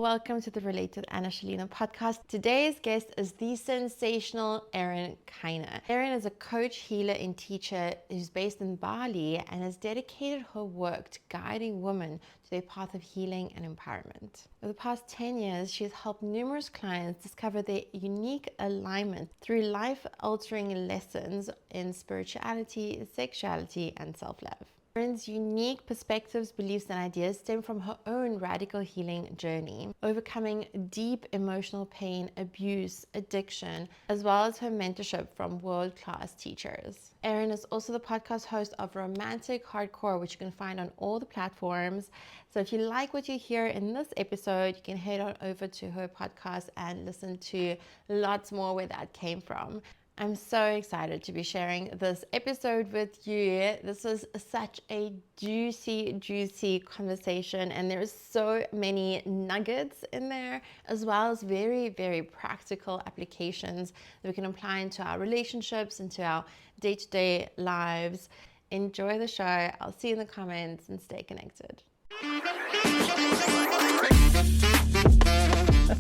Welcome to the Related Anna Shalina podcast. Today's guest is the sensational Erin Kyna. Erin is a coach, healer, and teacher who's based in Bali and has dedicated her work to guiding women to their path of healing and empowerment. Over the past 10 years, she has helped numerous clients discover their unique alignment through life-altering lessons in spirituality, sexuality, and self-love. Erin's unique perspectives, beliefs, and ideas stem from her own radical healing journey, overcoming deep emotional pain, abuse, addiction, as well as her mentorship from world-class teachers. Erin is also the podcast host of Romantic Hardcore, which you can find on all the platforms. So if you like what you hear in this episode, you can head on over to her podcast and listen to lots more where that came from. I'm so excited to be sharing this episode with you. This was such a juicy conversation, and there's so many nuggets in there, as well as very practical applications that we can apply into our relationships, into our day-to-day lives. Enjoy the show. I'll see you in the comments and stay connected.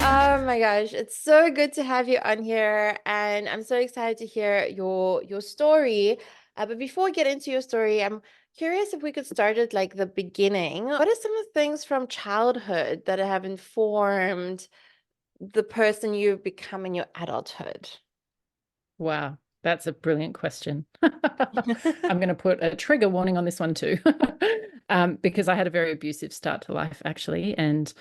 Oh my gosh, it's so good to have you on here, and I'm so excited to hear your story. But before we get into your story, I'm curious if we could start at like the beginning. What are some of the things from childhood that have informed the person you've become in your adulthood? Wow, that's a brilliant question. I'm going to put a trigger warning on this one too, because I had a very abusive start to life, actually. And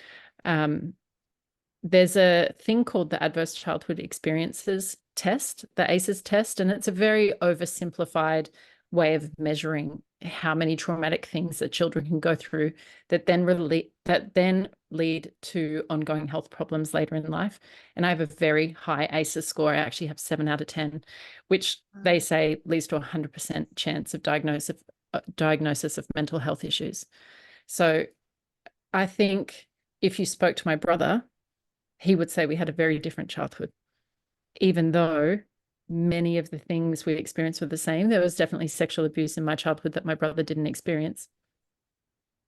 there's a thing called the Adverse Childhood Experiences Test, the ACEs test, and it's a very oversimplified way of measuring how many traumatic things that children can go through that then lead to ongoing health problems later in life. And I have a very high ACEs score. I actually have 7 out of 10, which they say leads to a 100% chance of diagnosis of mental health issues. So I think if you spoke to my brother, he would say we had a very different childhood, even though many of the things we experienced were the same. There was definitely sexual abuse in my childhood that my brother didn't experience.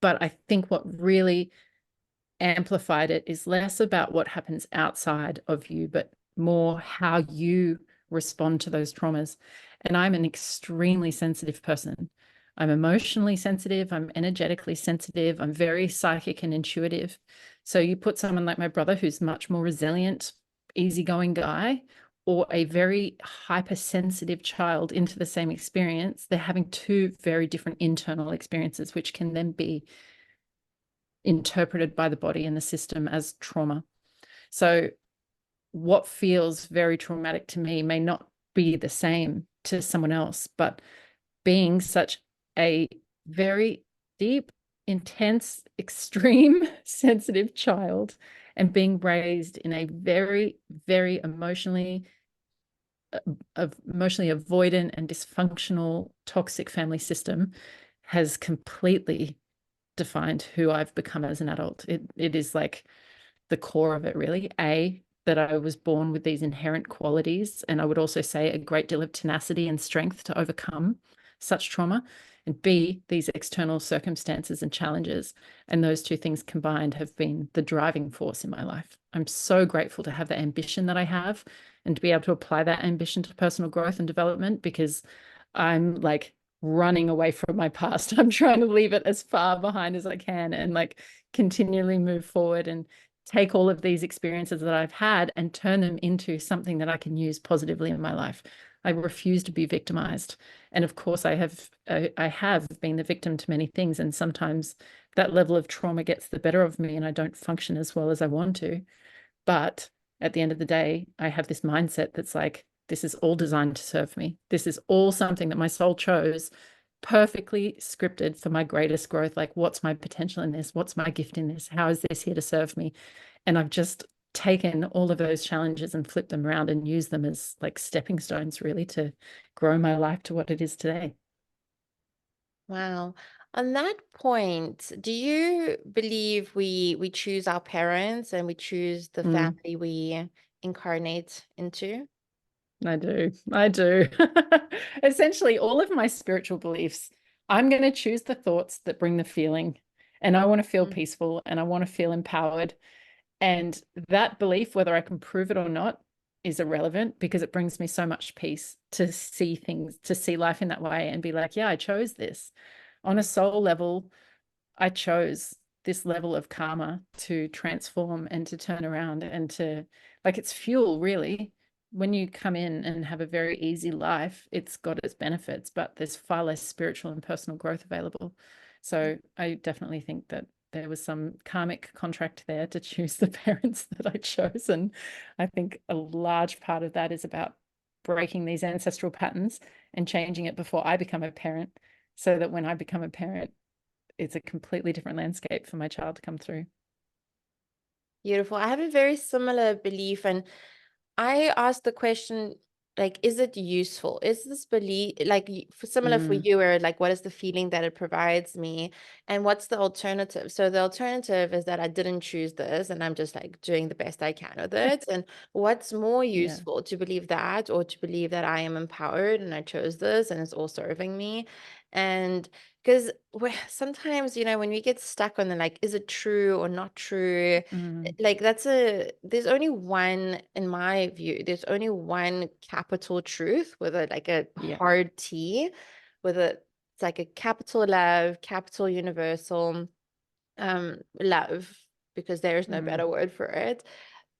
But I think what really amplified it is less about what happens outside of you, but more how you respond to those traumas. And I'm an extremely sensitive person. I'm emotionally sensitive. I'm energetically sensitive. I'm very psychic and intuitive. So you put someone like my brother, who's much more resilient, easygoing guy, or a very hypersensitive child into the same experience, they're having two very different internal experiences, which can then be interpreted by the body and the system as trauma. So what feels very traumatic to me may not be the same to someone else, but being such a very deep, intense, extreme, sensitive child and being raised in a very emotionally avoidant and dysfunctional, toxic family system has completely defined who I've become as an adult. It is like the core of it, really. That I was born with these inherent qualities, and I would also say a great deal of tenacity and strength to overcome such trauma, and B, these external circumstances and challenges. And those two things combined have been the driving force in my life. I'm so grateful to have the ambition that I have and to be able to apply that ambition to personal growth and development, because I'm like running away from my past. I'm trying to leave it as far behind as I can and like continually move forward and take all of these experiences that I've had and turn them into something that I can use positively in my life. I refuse to be victimized. And of course, I have been the victim to many things. And sometimes that level of trauma gets the better of me and I don't function as well as I want to. But at the end of the day, I have this mindset that's like, this is all designed to serve me. This is all something that my soul chose, perfectly scripted for my greatest growth. Like, what's my potential in this? What's my gift in this? How is this here to serve me? And I've just taken all of those challenges and flipped them around and used them as like stepping stones, really, to grow my life to what it is today. Wow. On that point, do you believe we choose our parents and we choose the family we incarnate into? I do. Essentially, all of my spiritual beliefs, I'm going to choose the thoughts that bring the feeling. And I want to feel peaceful and I want to feel empowered. And that belief, whether I can prove it or not, is irrelevant, because it brings me so much peace to see things, to see life in that way and be like, yeah, I chose this. On a soul level, I chose this level of karma to transform and to turn around and to, like, it's fuel, really. When you come in and have a very easy life, it's got its benefits, but there's far less spiritual and personal growth available. So I definitely think that there was some karmic contract there to choose the parents that I chose. And I think a large part of that is about breaking these ancestral patterns and changing it before I become a parent, so that when I become a parent, it's a completely different landscape for my child to come through. Beautiful. I have a very similar belief, and I asked the question, like, is it useful? Is this belief like similar for Mm, you, where like, what is the feeling that it provides me, and what's the alternative? So the alternative is that I didn't choose this, and I'm just like doing the best I can with it. And what's more yeah. useful, to believe that, or to believe that I am empowered and I chose this and it's all serving me? And because sometimes, when we get stuck on the like, is it true or not true? Mm, Like there's only one, in my view, there's only one capital truth with a like a yeah. hard T, with a it's like a capital love, capital universal love, because there is no Mm, better word for it.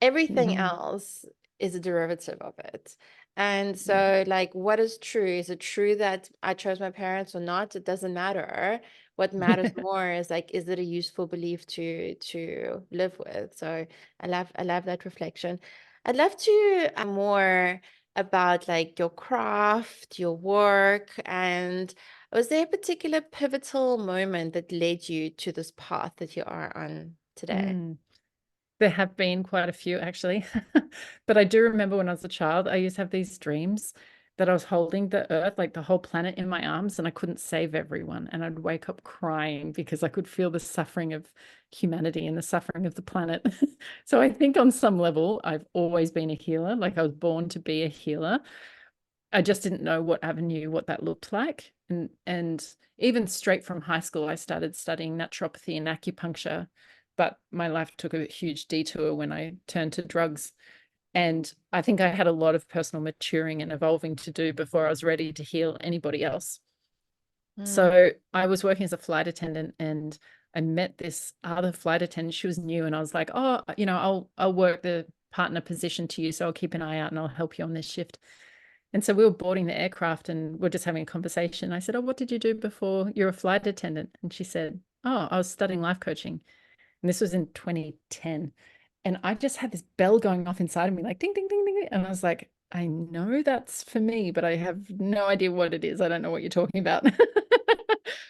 Everything mhm, else is a derivative of it. And yeah. so, like, what is true? Is it true that I chose my parents or not? It doesn't matter. What matters more is like, is it a useful belief to live with? So I love that reflection. I'd love to more about like your craft, your work, and was there a particular pivotal moment that led you to this path that you are on today? Mm. There have been quite a few, actually. But I do remember when I was a child, I used to have these dreams that I was holding the earth, like the whole planet, in my arms, and I couldn't save everyone. And I'd wake up crying because I could feel the suffering of humanity and the suffering of the planet. So I think on some level, I've always been a healer. Like, I was born to be a healer. I just didn't know what avenue, what that looked like. And even straight from high school, I started studying naturopathy and acupuncture, but my life took a huge detour when I turned to drugs. And I think I had a lot of personal maturing and evolving to do before I was ready to heal anybody else. Mm, So I was working as a flight attendant, and I met this other flight attendant. She was new, and I was like, oh, I'll work the partner position to you, so I'll keep an eye out and I'll help you on this shift. And so we were boarding the aircraft and we're just having a conversation. I said, oh, what did you do before you're a flight attendant? And she said, oh, I was studying life coaching. And this was in 2010. And I just had this bell going off inside of me, like ding, ding, ding, ding. And I was like, I know that's for me, but I have no idea what it is. I don't know what you're talking about.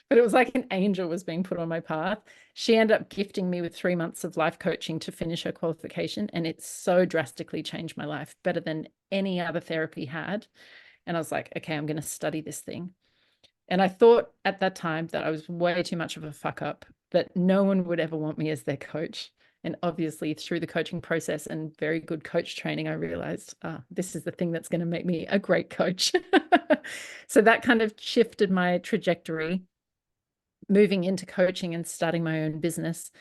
But it was like an angel was being put on my path. She ended up gifting me with 3 months of life coaching to finish her qualification. And it so drastically changed my life, better than any other therapy had. And I was like, okay, I'm going to study this thing. And I thought at that time that I was way too much of a fuck up, that no one would ever want me as their coach. And obviously, through the coaching process and very good coach training, I realized this is the thing that's going to make me a great coach. So that kind of shifted my trajectory, moving into coaching and starting my own business.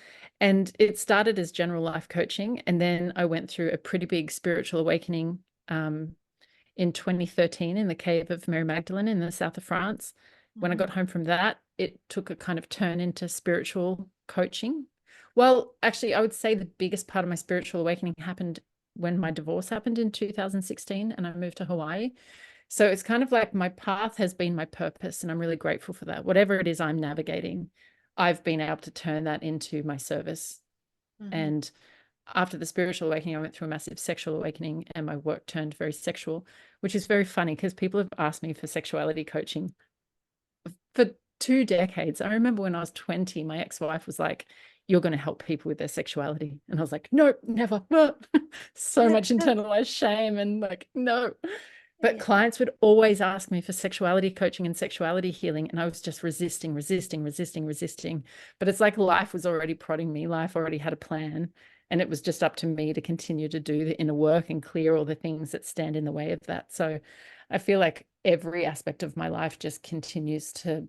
And it started as general life coaching. And then I went through a pretty big spiritual awakening in 2013 in the cave of Mary Magdalene in the south of France. When I mhm, got home from that, it took a kind of turn into spiritual coaching. Well, actually, I would say the biggest part of my spiritual awakening happened when my divorce happened in 2016 and I moved to Hawaii. So it's kind of like my path has been my purpose, and I'm really grateful for that. Whatever it is I'm navigating, I've been able to turn that into my service. mhm. And after the spiritual awakening, I went through a massive sexual awakening and my work turned very sexual, which is very funny because people have asked me for sexuality coaching for 2 decades. I remember when I was 20, my ex-wife was like, you're going to help people with their sexuality. And I was like, no, never. So much internalized shame and like, no. But Yeah. clients would always ask me for sexuality coaching and sexuality healing. And I was just resisting, resisting, resisting, resisting. But it's like life was already prodding me. Life already had a plan. And it was just up to me to continue to do the inner work and clear all the things that stand in the way of that. So I feel like every aspect of my life just continues to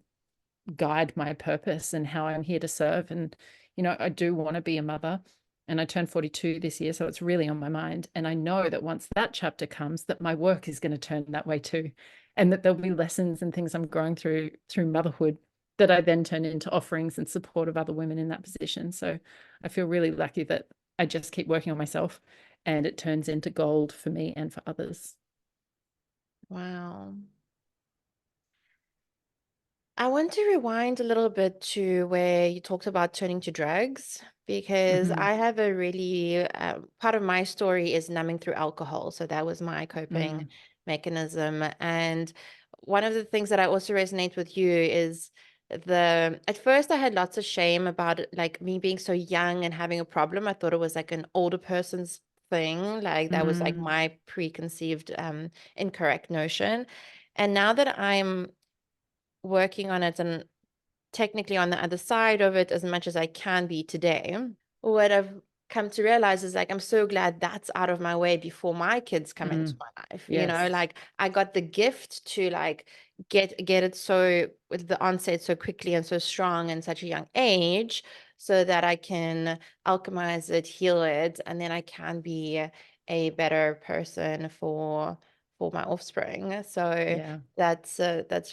guide my purpose and how I'm here to serve. And, I do want to be a mother. And I turned 42 this year, so it's really on my mind. And I know that once that chapter comes, that my work is going to turn that way too. And that there'll be lessons and things I'm growing through motherhood that I then turn into offerings and support of other women in that position. So I feel really lucky that I just keep working on myself and it turns into gold for me and for others. Wow. I want to rewind a little bit to where you talked about turning to drugs, because Mm-hmm. I have a really part of my story is numbing through alcohol. So that was my coping Mm. mechanism. And one of the things that I also resonate with you is at first I had lots of shame about it, like me being so young and having a problem. I thought it was like an older person's thing. Like that was like Mm. my preconceived incorrect notion. And now that I'm working on it and technically on the other side of it as much as I can be today, what I've come to realize is like I'm so glad that's out of my way before my kids come into Mm. my life. You know, Yes. like I got the gift to like get it so with the onset so quickly and so strong in such a young age, so that I can alchemize it, heal it, and then I can be a better person for my offspring. So Yeah. that's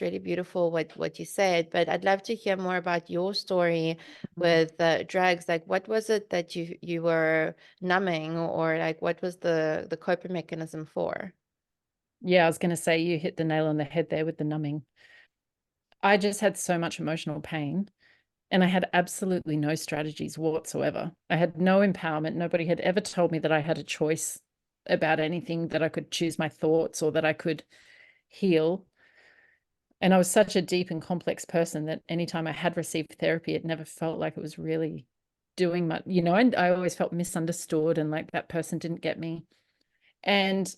really beautiful what you said. But I'd love to hear more about your story Mm. with drugs. Like, what was it that you were numbing, or like what was the coping mechanism for? Yeah, I was going to say you hit the nail on the head there with the numbing. I just had so much emotional pain and I had absolutely no strategies whatsoever. I had no empowerment. Nobody had ever told me that I had a choice about anything, that I could choose my thoughts or that I could heal. And I was such a deep and complex person that anytime I had received therapy, it never felt like it was really doing much, and I always felt misunderstood and like that person didn't get me. And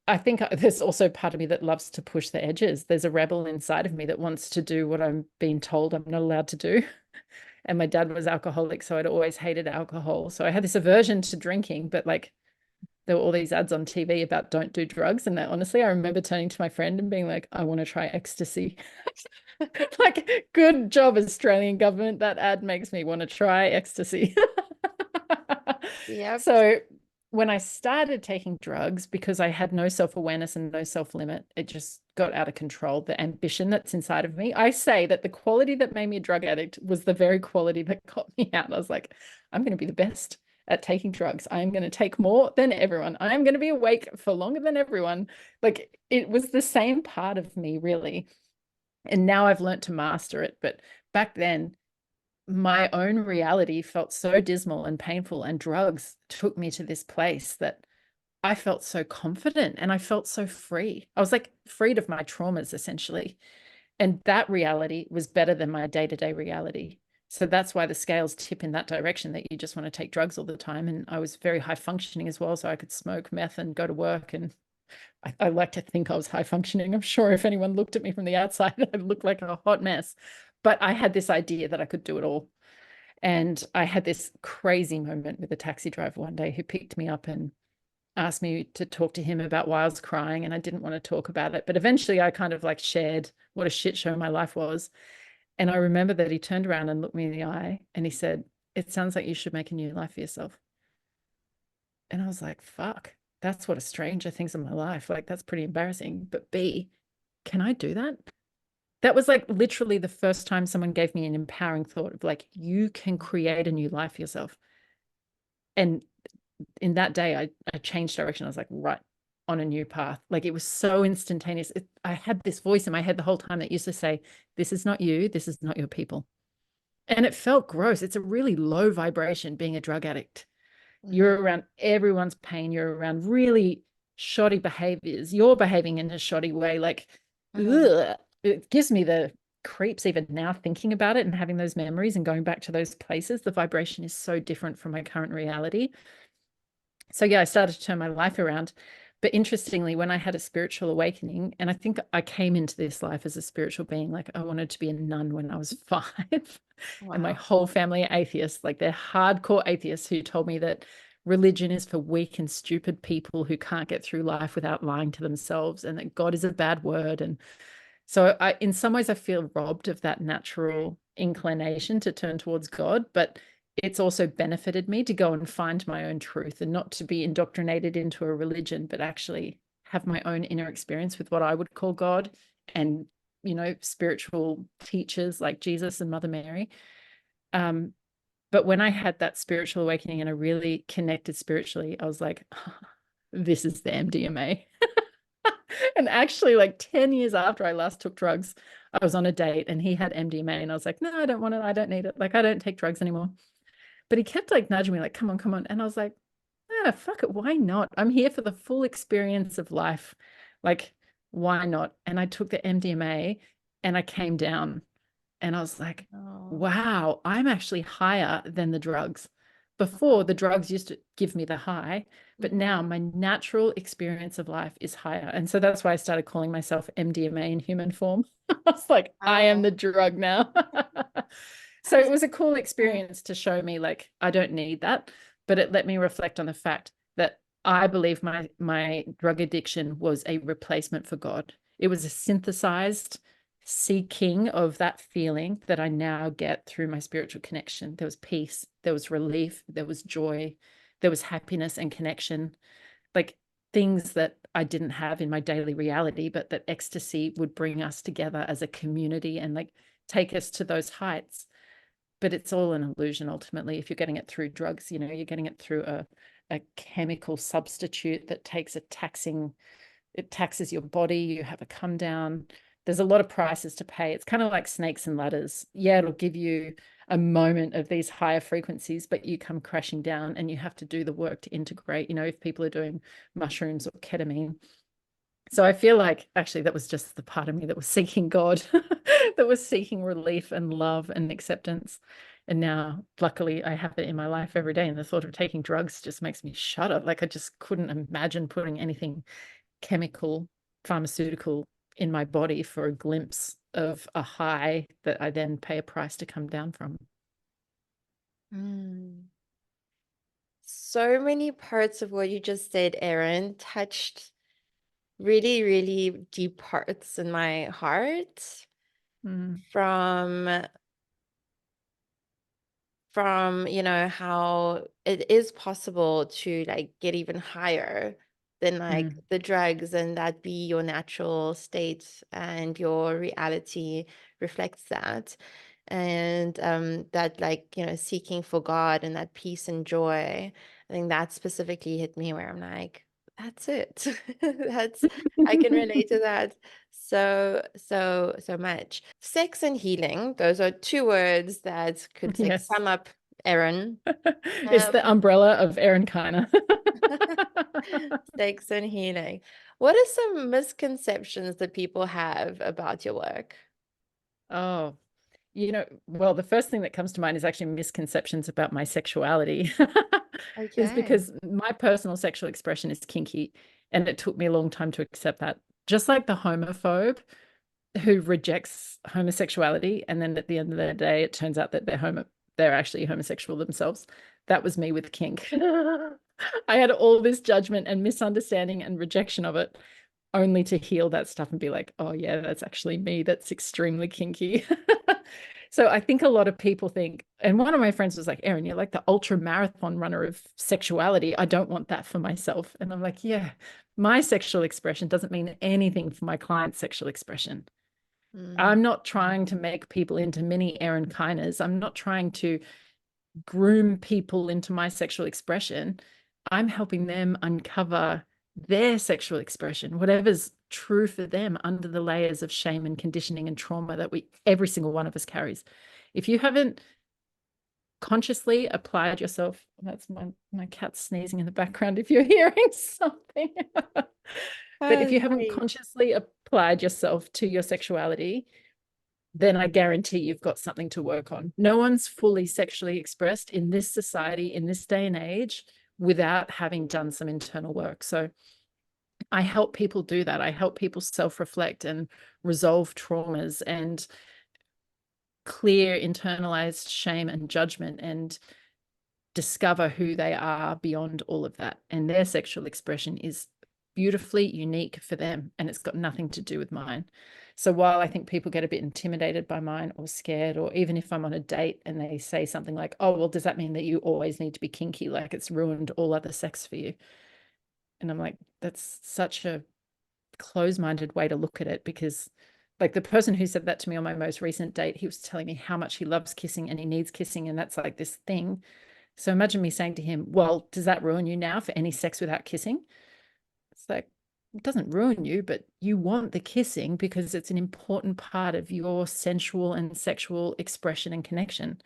I think there's also part of me that loves to push the edges. There's a rebel inside of me that wants to do what I'm being told I'm not allowed to do. And my dad was alcoholic, so I'd always hated alcohol. So I had this aversion to drinking, but like there were all these ads on TV about don't do drugs. And that, honestly, I remember turning to my friend and being like, I want to try ecstasy. Like, good job, Australian government. That ad makes me want to try ecstasy. Yep. So when I started taking drugs, because I had no self-awareness and no self-limit, it just got out of control. The ambition that's inside of me. I say that the quality that made me a drug addict was the very quality that got me out. I was like, I'm going to be the best at taking drugs. I'm going to take more than everyone. I'm going to be awake for longer than everyone. Like, it was the same part of me, really. And now I've learned to master it. But back then, my own reality felt so dismal and painful, and drugs took me to this place that I felt so confident and I felt so free. I was like freed of my traumas, essentially. And that reality was better than my day-to-day reality. So that's why the scales tip in that direction, that you just want to take drugs all the time. And I was very high functioning as well. So I could smoke meth and go to work. And I like to think I was high functioning. I'm sure if anyone looked at me from the outside, I'd look like a hot mess. But I had this idea that I could do it all. And I had this crazy moment with a taxi driver one day who picked me up and asked me to talk to him about why I was crying. And I didn't want to talk about it. But eventually I kind of like shared what a shit show my life was. And I remember that he turned around and looked me in the eye and he said, "It sounds like you should make a new life for yourself." And I was like, fuck, that's what a stranger thinks of my life. Like, that's pretty embarrassing. But B, can I do that? That was like literally the first time someone gave me an empowering thought of like, you can create a new life for yourself. And in that day, I changed direction. I was like, right, on a new path. Like, it was so instantaneous. I had this voice in my head the whole time that used to say, this is not you. This is not your people. And it felt gross. It's a really low vibration being a drug addict. Mhm. You're around everyone's pain. You're around really shoddy behaviors. You're behaving in a shoddy way. Like, Mhm. ugh, it gives me the creeps even now thinking about it and having those memories and going back to those places. The vibration is so different from my current reality. So yeah, I started to turn my life around. But interestingly, when I had a spiritual awakening, and I think I came into this life as a spiritual being, like I wanted to be a nun when I was 5. And my Wow. whole family are atheists, like they're hardcore atheists who told me that religion is for weak and stupid people who can't get through life without lying to themselves, and that God is a bad word. And so in some ways, I feel robbed of that natural inclination to turn towards God. But it's also benefited me to go and find my own truth and not to be indoctrinated into a religion, but actually have my own inner experience with what I would call God and, spiritual teachers like Jesus and Mother Mary. But when I had that spiritual awakening and I really connected spiritually, I was like, this is the MDMA. And actually, like 10 years after I last took drugs, I was on a date and he had MDMA and I was like, no, I don't want it. I don't need it. Like, I don't take drugs anymore. But he kept like nudging me, like, come on, come on. And I was like, yeah, fuck it. Why not? I'm here for the full experience of life. Like, why not? And I took the MDMA and I came down and I was like, Oh, wow, I'm actually higher than the drugs. Before, the drugs used to give me the high, but now my natural experience of life is higher. And so that's why I started calling myself MDMA in human form. I was like, I am wow. the drug now. So it was a cool experience to show me, like, I don't need that, but it let me reflect on the fact that I believe my drug addiction was a replacement for God. It was a synthesized seeking of that feeling that I now get through my spiritual connection. There was peace, there was relief, there was joy, there was happiness and connection, like things that I didn't have in my daily reality, but that ecstasy would bring us together as a community and like take us to those heights. But it's all an illusion ultimately. If you're getting it through drugs, you're getting it through a chemical substitute that it taxes your body. You have a come down. There's a lot of prices to pay. It's kind of like snakes and ladders. Yeah, it'll give you a moment of these higher frequencies, but you come crashing down and you have to do the work to integrate, if people are doing mushrooms or ketamine. So I feel like actually that was just the part of me that was seeking God, that was seeking relief and love and acceptance. And now, luckily, I have it in my life every day. And the thought of taking drugs just makes me shudder. Like I just couldn't imagine putting anything chemical, pharmaceutical in my body for a glimpse of a high that I then pay a price to come down from. Mm. So many parts of what you just said, Erin, touched really, really deep parts in my heart Mm, from how it is possible to like get even higher than like mm, the drugs and that be your natural state and your reality reflects that. And that like, seeking for God and that peace and joy. I think that specifically hit me where I'm like, that's it. I can relate to that so much. Sex and healing, those are two words that could like yes. sum up Erin. It's the Um, umbrella of Erin Kyna. sex and healing. What are some misconceptions that people have about your work? Oh, well, the first thing that comes to mind is actually misconceptions about my sexuality, is Okay. because my personal sexual expression is kinky, and it took me a long time to accept that. Just like the homophobe who rejects homosexuality, and then at the end of the day, it turns out that they're actually homosexual themselves. That was me with kink. I had all this judgment and misunderstanding and rejection of it, only to heal that stuff and be like, oh yeah, that's actually me. That's extremely kinky. So I think a lot of people think, and one of my friends was like, Erin, you're like the ultra marathon runner of sexuality. I don't want that for myself. And I'm like, yeah, my sexual expression doesn't mean anything for my client's sexual expression. Mm, I'm not trying to make people into mini Erin Kynas. I'm not trying to groom people into my sexual expression. I'm helping them uncover their sexual expression, whatever's true for them under the layers of shame and conditioning and trauma that every single one of us carries. If you haven't consciously applied yourself, that's my cat sneezing in the background if you're hearing something. But if oh, you haven't sorry. consciously applied yourself to your sexuality, then I guarantee you've got something to work on. No one's fully sexually expressed in this society, in this day and age, without having done some internal work. So I help people do that. I help people self-reflect and resolve traumas and clear internalized shame and judgment and discover who they are beyond all of that. And their sexual expression is beautifully unique for them, and it's got nothing to do with mine. So while I think people get a bit intimidated by mine or scared, or even if I'm on a date and they say something like, oh, well, does that mean that you always need to be kinky? Like it's ruined all other sex for you. And I'm like, that's such a close-minded way to look at it, because like the person who said that to me on my most recent date, he was telling me how much he loves kissing and he needs kissing. And that's like this thing. So imagine me saying to him, well, does that ruin you now for any sex without kissing? It's like, it doesn't ruin you, but you want the kissing because it's an important part of your sensual and sexual expression and connection.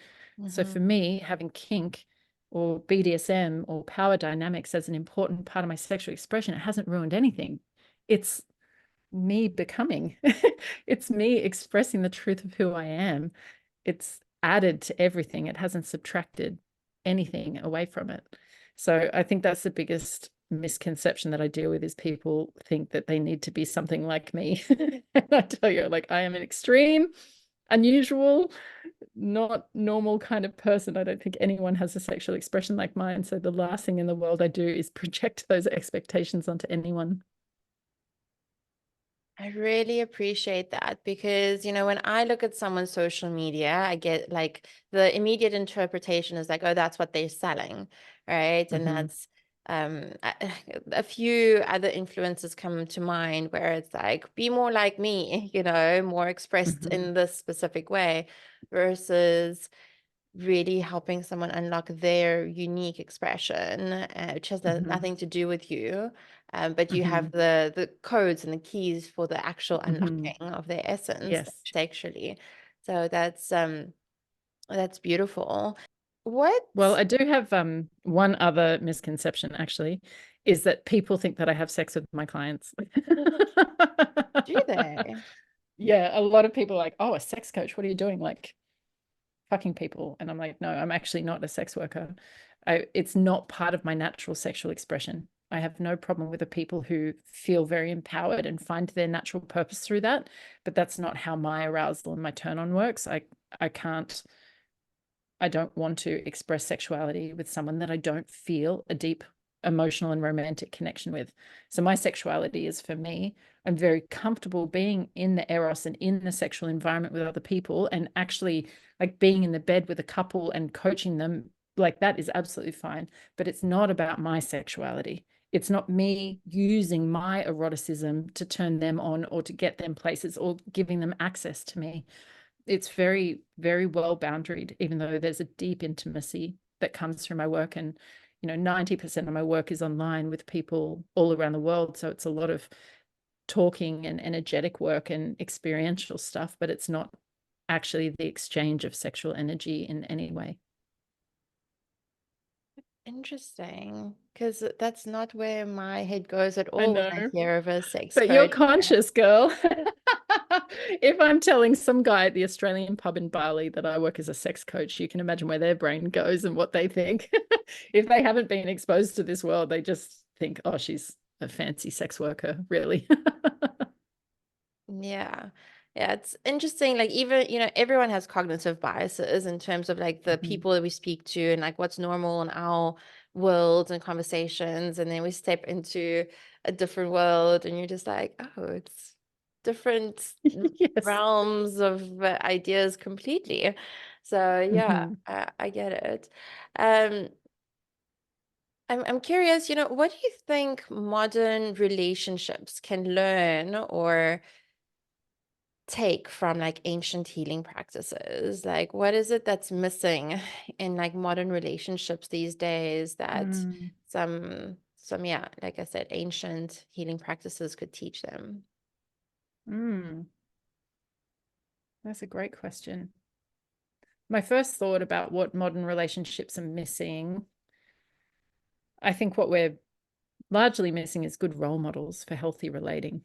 So for me, having kink or BDSM or power dynamics as an important part of my sexual expression, it hasn't ruined anything. It's me becoming, it's me expressing the truth of who I am. It's added to everything. It hasn't subtracted anything away from it. So I think that's the biggest misconception that I deal with, is people think that they need to be something like me. And I tell you, like, I am an extreme, unusual, not normal kind of person. I don't think anyone has a sexual expression like mine. So the last thing in the world I do is project those expectations onto anyone. I really appreciate that because, when I look at someone's social media, I get like the immediate interpretation is like, oh, that's what they're selling, right? And Mm-hmm. that's a few other influences come to mind where it's like, be more like me, more expressed Mm-hmm. in this specific way versus really helping someone unlock their unique expression, which has Mm-hmm. nothing to do with you. But you Mm-hmm. have the codes and the keys for the actual Mm-hmm. unlocking of their essence Yes. sexually. So that's beautiful. What Well, I do have one other misconception actually, is that people think that I have sex with my clients. do they? Yeah, a lot of people are like, oh, a sex coach, what are you doing? Like fucking people. And I'm like, no, I'm actually not a sex worker. It's not part of my natural sexual expression. I have no problem with the people who feel very empowered and find their natural purpose through that, but that's not how my arousal and my turn on works. I can't I don't want to express sexuality with someone that I don't feel a deep emotional and romantic connection with. So my sexuality is for me. I'm very comfortable being in the eros and in the sexual environment with other people, and actually like being in the bed with a couple and coaching them, like that is absolutely fine. But it's not about my sexuality. It's not me using my eroticism to turn them on or to get them places or giving them access to me. It's very, very well boundaried, even though there's a deep intimacy that comes through my work. And, 90% of my work is online with people all around the world. So it's a lot of talking and energetic work and experiential stuff, but it's not actually the exchange of sexual energy in any way. Interesting, because that's not where my head goes at I all when I know, hear of a sex but you're coach. conscious, girl. If I'm telling some guy at the Australian pub in Bali that I work as a sex coach, you can imagine where their brain goes and what they think. If they haven't been exposed to this world, they just think, oh, she's a fancy sex worker, really. Yeah. Yeah, it's interesting. Like, even, everyone has cognitive biases in terms of like the Mhm. people that we speak to and like what's normal in our worlds and conversations. And then we step into a different world and you're just like, oh, it's different Yes. realms of ideas completely. So yeah, Mhm. I get it. Um, I'm curious, what do you think modern relationships can learn or take from like ancient healing practices? Like, what is it that's missing in like modern relationships these days that Mm. yeah, like I said, ancient healing practices could teach them? Mm. That's a great question. My first thought about what modern relationships are missing, I think what we're largely missing is good role models for healthy relating.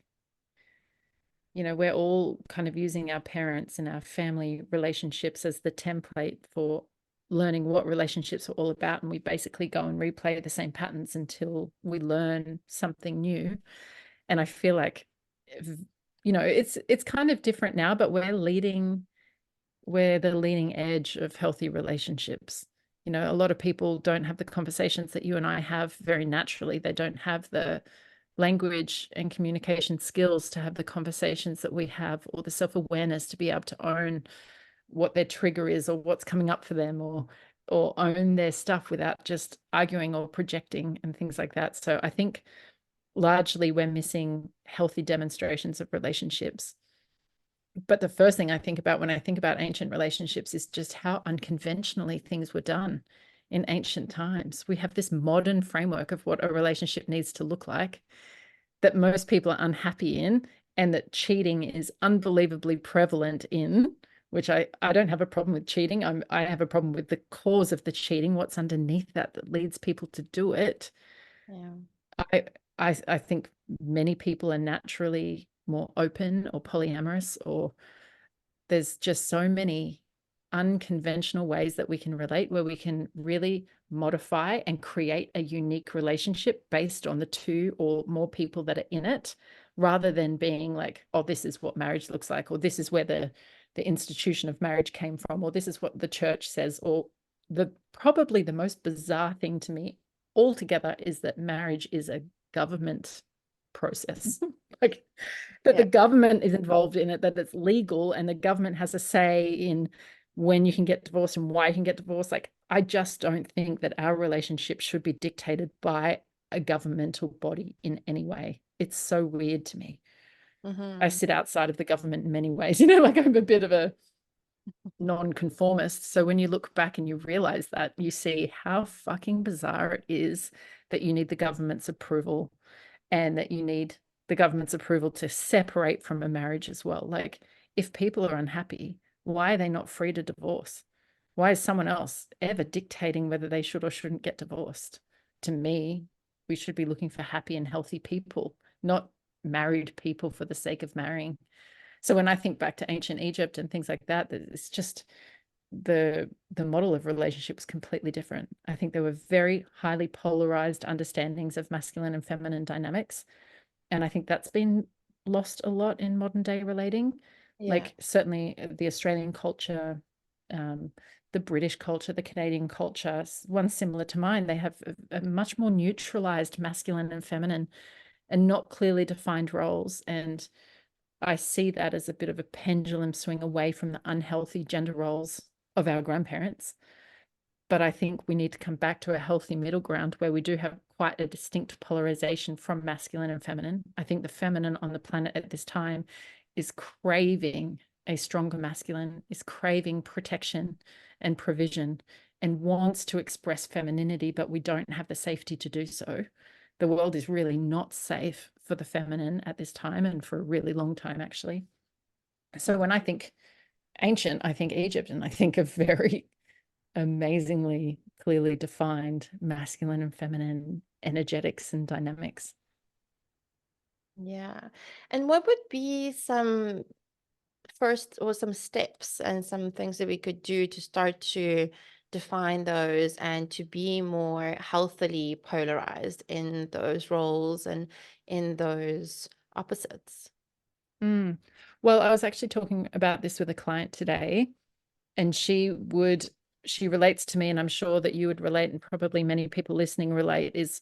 We're all kind of using our parents and our family relationships as the template for learning what relationships are all about. And we basically go and replay the same patterns until we learn something new. And I feel like, it's kind of different now, but we're the leading edge of healthy relationships. A lot of people don't have the conversations that you and I have very naturally. They don't have the language and communication skills to have the conversations that we have, or the self-awareness to be able to own what their trigger is or what's coming up for them, or own their stuff without just arguing or projecting and things like that. So I think largely we're missing healthy demonstrations of relationships. But the first thing I think about when I think about ancient relationships is just how unconventionally things were done in ancient times. We have this modern framework of what a relationship needs to look like that most people are unhappy in, and that cheating is unbelievably prevalent in, which I don't have a problem with cheating. I have a problem with the cause of the cheating, what's underneath that leads people to do it. Yeah. I think many people are naturally more open or polyamorous, or there's just so many unconventional ways that we can relate, where we can really modify and create a unique relationship based on the two or more people that are in it, rather than being like, oh, this is what marriage looks like, or this is where the institution of marriage came from, or this is what the church says. Or probably the most bizarre thing to me altogether is that marriage is a government process. Like that the government is involved in it, that it's legal, and the government has a say in when you can get divorced and why you can get divorced. Like, I just don't think that our relationship should be dictated by a governmental body in any way. It's so weird to me. Mm-hmm. I sit outside of the government in many ways, like I'm a bit of a non-conformist. So when you look back and you realize that, you see how fucking bizarre it is that you need the government's approval, and that you need the government's approval to separate from a marriage as well. Like, if people are unhappy, why are they not free to divorce? Why is someone else ever dictating whether they should or shouldn't get divorced? To me, we should be looking for happy and healthy people, not married people for the sake of marrying. So when I think back to ancient Egypt and things like that, it's just the model of relationship was completely different. I think there were very highly polarized understandings of masculine and feminine dynamics. And I think that's been lost a lot in modern day relating. Yeah. Like, certainly the Australian culture, the British culture, the Canadian culture, one similar to mine, they have a much more neutralized masculine and feminine, and not clearly defined roles. And I see that as a bit of a pendulum swing away from the unhealthy gender roles of our grandparents. But I think we need to come back to a healthy middle ground where we do have quite a distinct polarization from masculine and feminine. I think the feminine on the planet at this time is craving a stronger masculine, is craving protection and provision, and wants to express femininity, but we don't have the safety to do so. The world is really not safe for the feminine at this time, and for a really long time, actually. So when I think ancient, I think Egypt, and I think of very amazingly clearly defined masculine and feminine energetics and dynamics. Yeah. And what would be some some steps and some things that we could do to start to define those and to be more healthily polarized in those roles and in those opposites? Well, I was actually talking about this with a client today, and she relates to me, and I'm sure that you would relate, and probably many people listening relate, is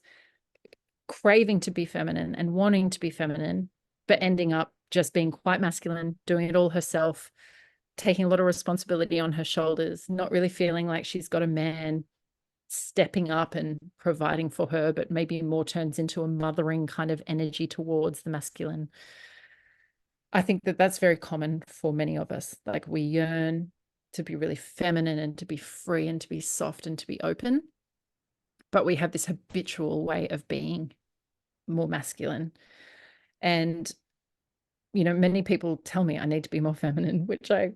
craving to be feminine and wanting to be feminine, but ending up just being quite masculine, doing it all herself, taking a lot of responsibility on her shoulders, not really feeling like she's got a man stepping up and providing for her, but maybe more turns into a mothering kind of energy towards the masculine. I think that that's very common for many of us. Like, we yearn to be really feminine and to be free and to be soft and to be open, but we have this habitual way of being more masculine. And many people tell me I need to be more feminine, which I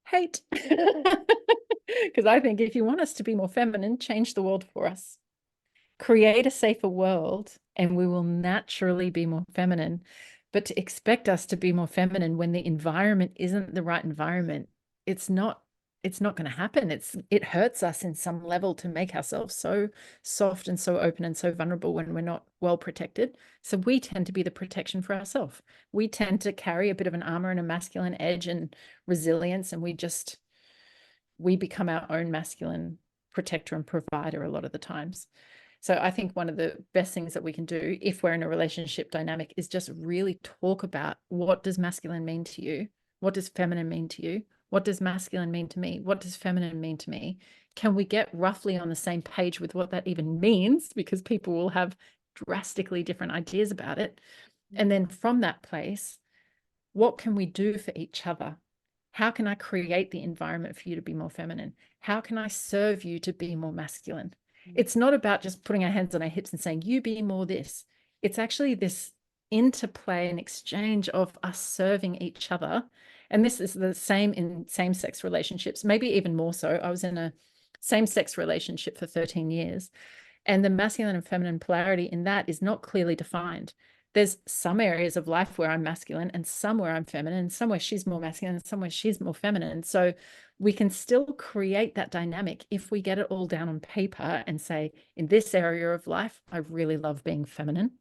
hate. Because I think if you want us to be more feminine, change the world for us. Create a safer world, and we will naturally be more feminine. But to expect us to be more feminine when the environment isn't the right environment, it's not going to happen. It hurts us in some level to make ourselves so soft and so open and so vulnerable when we're not well protected. So we tend to be the protection for ourselves. We tend to carry a bit of an armor and a masculine edge and resilience, and we become our own masculine protector and provider a lot of the times. So I think one of the best things that we can do if we're in a relationship dynamic is just really talk about, what does masculine mean to you? What does feminine mean to you? What does masculine mean to me? What does feminine mean to me? Can we get roughly on the same page with what that even means? Because people will have drastically different ideas about it. And then from that place, what can we do for each other? How can I create the environment for you to be more feminine? How can I serve you to be more masculine? It's not about just putting our hands on our hips and saying, you be more this. It's actually this interplay and exchange of us serving each other. And this is the same in same-sex relationships, maybe even more so. I was in a same-sex relationship for 13 years, and the masculine and feminine polarity in that is not clearly defined. There's some areas of life where I'm masculine and some where I'm feminine, and some where she's more masculine and some where she's more feminine. So we can still create that dynamic if we get it all down on paper and say, in this area of life, I really love being feminine.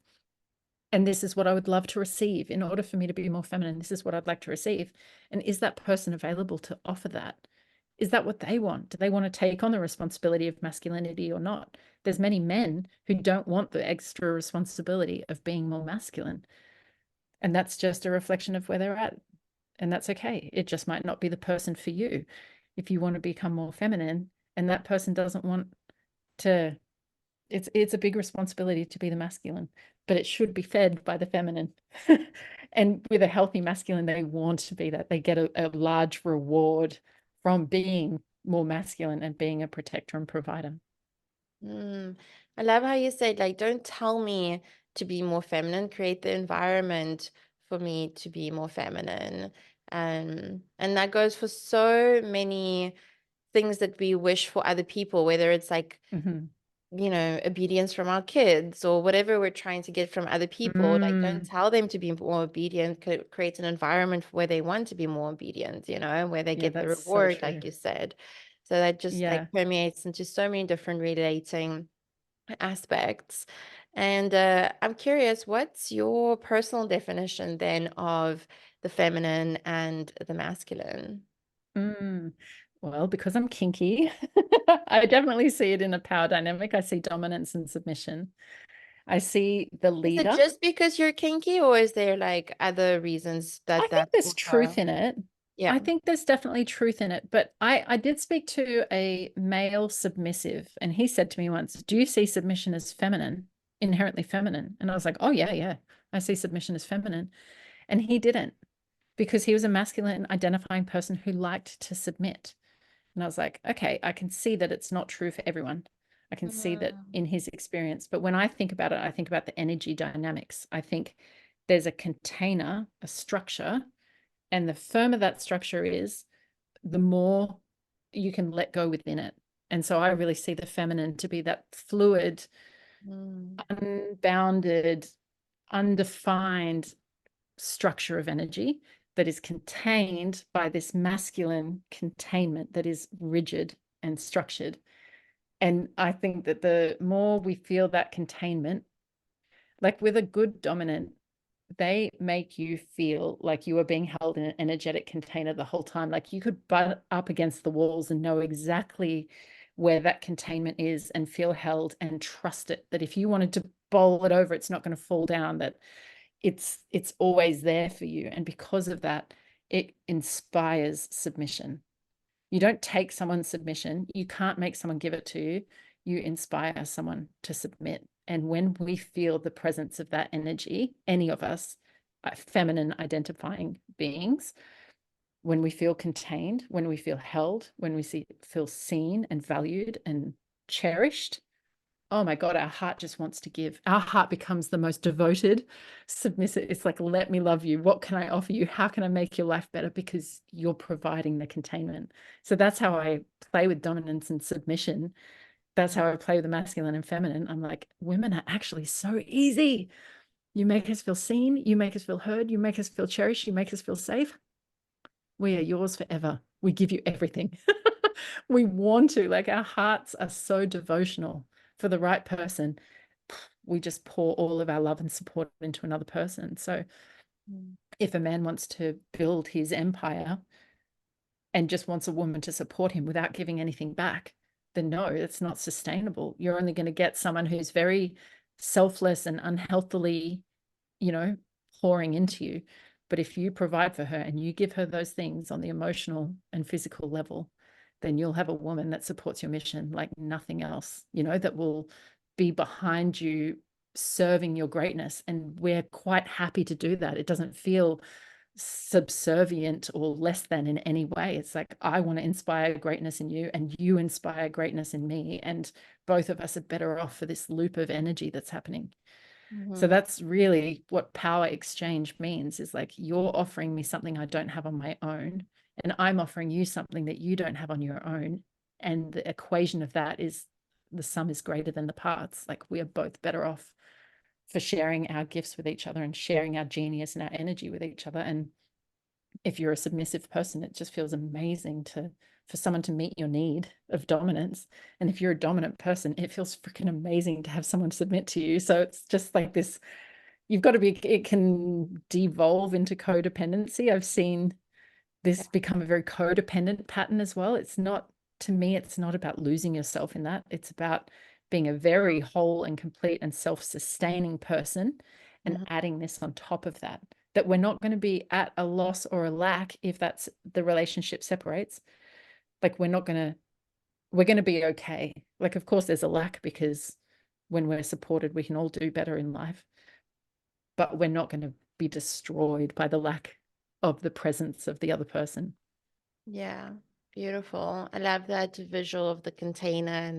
And this is what I would love to receive. In order for me to be more feminine, this is what I'd like to receive. And is that person available to offer that? Is that what they want? Do they want to take on the responsibility of masculinity or not? There's many men who don't want the extra responsibility of being more masculine. And that's just a reflection of where they're at. And that's okay. It just might not be the person for you. If you want to become more feminine and that person doesn't want to, it's a big responsibility to be the masculine, but it should be fed by the feminine. And with a healthy masculine, they want to be that. They get a large reward from being more masculine and being a protector and provider. I love how you said, like, don't tell me to be more feminine, create the environment for me to be more feminine. And that goes for so many things that we wish for other people, whether it's like, Mm-hmm. Obedience from our kids or whatever we're trying to get from other people. Like, don't tell them to be more obedient, create an environment where they want to be more obedient, where they Yeah, get the that's so reward, like true. you said. So that just like Yeah. permeates into so many different relating aspects. And I'm curious, what's your personal definition then of the feminine and the masculine? Well, because I'm kinky, I definitely see it in a power dynamic. I see dominance and submission. I see the Is it leader. just because you're kinky, or is there like other reasons I that think that's there's truth also, in it. yeah. I think there's definitely truth in it. But I did speak to a male submissive, and he said to me once, do you see submission as feminine, inherently feminine? And I was like, oh, yeah, yeah. I see submission as feminine. And he didn't, because he was a masculine identifying person who liked to submit. And I was like, okay, I can see that it's not true for everyone. I can see that Mm, in his experience. But when I think about it, I think about the energy dynamics. I think there's a container, a structure, and the firmer that structure is, the more you can let go within it. And so I really see the feminine to be that fluid, mm, unbounded, undefined structure of energy that is contained by this masculine containment that is rigid and structured. And I think that the more we feel that containment, like with a good dominant, they make you feel like you are being held in an energetic container the whole time. Like you could butt up against the walls and know exactly where that containment is and feel held and trust it, that if you wanted to bowl it over, it's not going to fall down, that it's always there for you. And because of that, it inspires submission. You don't take someone's submission. You can't make someone give it to you. You inspire someone to submit. And when we feel the presence of that energy, any of us, feminine identifying beings, when we feel contained, when we feel held, when we feel seen and valued and cherished, oh my God, our heart just wants to give. Our heart becomes the most devoted, submissive. It's like, let me love you. What can I offer you? How can I make your life better? Because you're providing the containment. So that's how I play with dominance and submission. That's how I play with the masculine and feminine. I'm like, women are actually so easy. You make us feel seen. You make us feel heard. You make us feel cherished. You make us feel safe. We are yours forever. We give you everything. We want to, like, our hearts are so devotional for the right person. We just pour all of our love and support into another person. So mm, if a man wants to build his empire and just wants a woman to support him without giving anything back, then no, it's not sustainable. You're only going to get someone who's very selfless and unhealthily, pouring into you. But if you provide for her and you give her those things on the emotional and physical level, then you'll have a woman that supports your mission like nothing else, that will be behind you serving your greatness. And we're quite happy to do that. It doesn't feel subservient or less than in any way. It's like, I want to inspire greatness in you and you inspire greatness in me. And both of us are better off for this loop of energy that's happening. So that's really what power exchange means, is like, you're offering me something I don't have on my own, and I'm offering you something that you don't have on your own. And the equation of that is the sum is greater than the parts. Like, we are both better off for sharing our gifts with each other and sharing our genius and our energy with each other. And if you're a submissive person, it just feels amazing for someone to meet your need of dominance. And if you're a dominant person, it feels freaking amazing to have someone submit to you. So it's just like this, you've got to be, it can devolve into codependency. I've seen this become a very codependent pattern as well. It's not, to me, it's not about losing yourself in that. It's about being a very whole and complete and self-sustaining person, and adding this on top of that, that we're not going to be at a loss or a lack if that's the relationship separates. Like, we're going to be okay. Like, of course there's a lack, because when we're supported, we can all do better in life, but we're not going to be destroyed by the lack of the presence of the other person. Yeah, beautiful. I love that visual of the container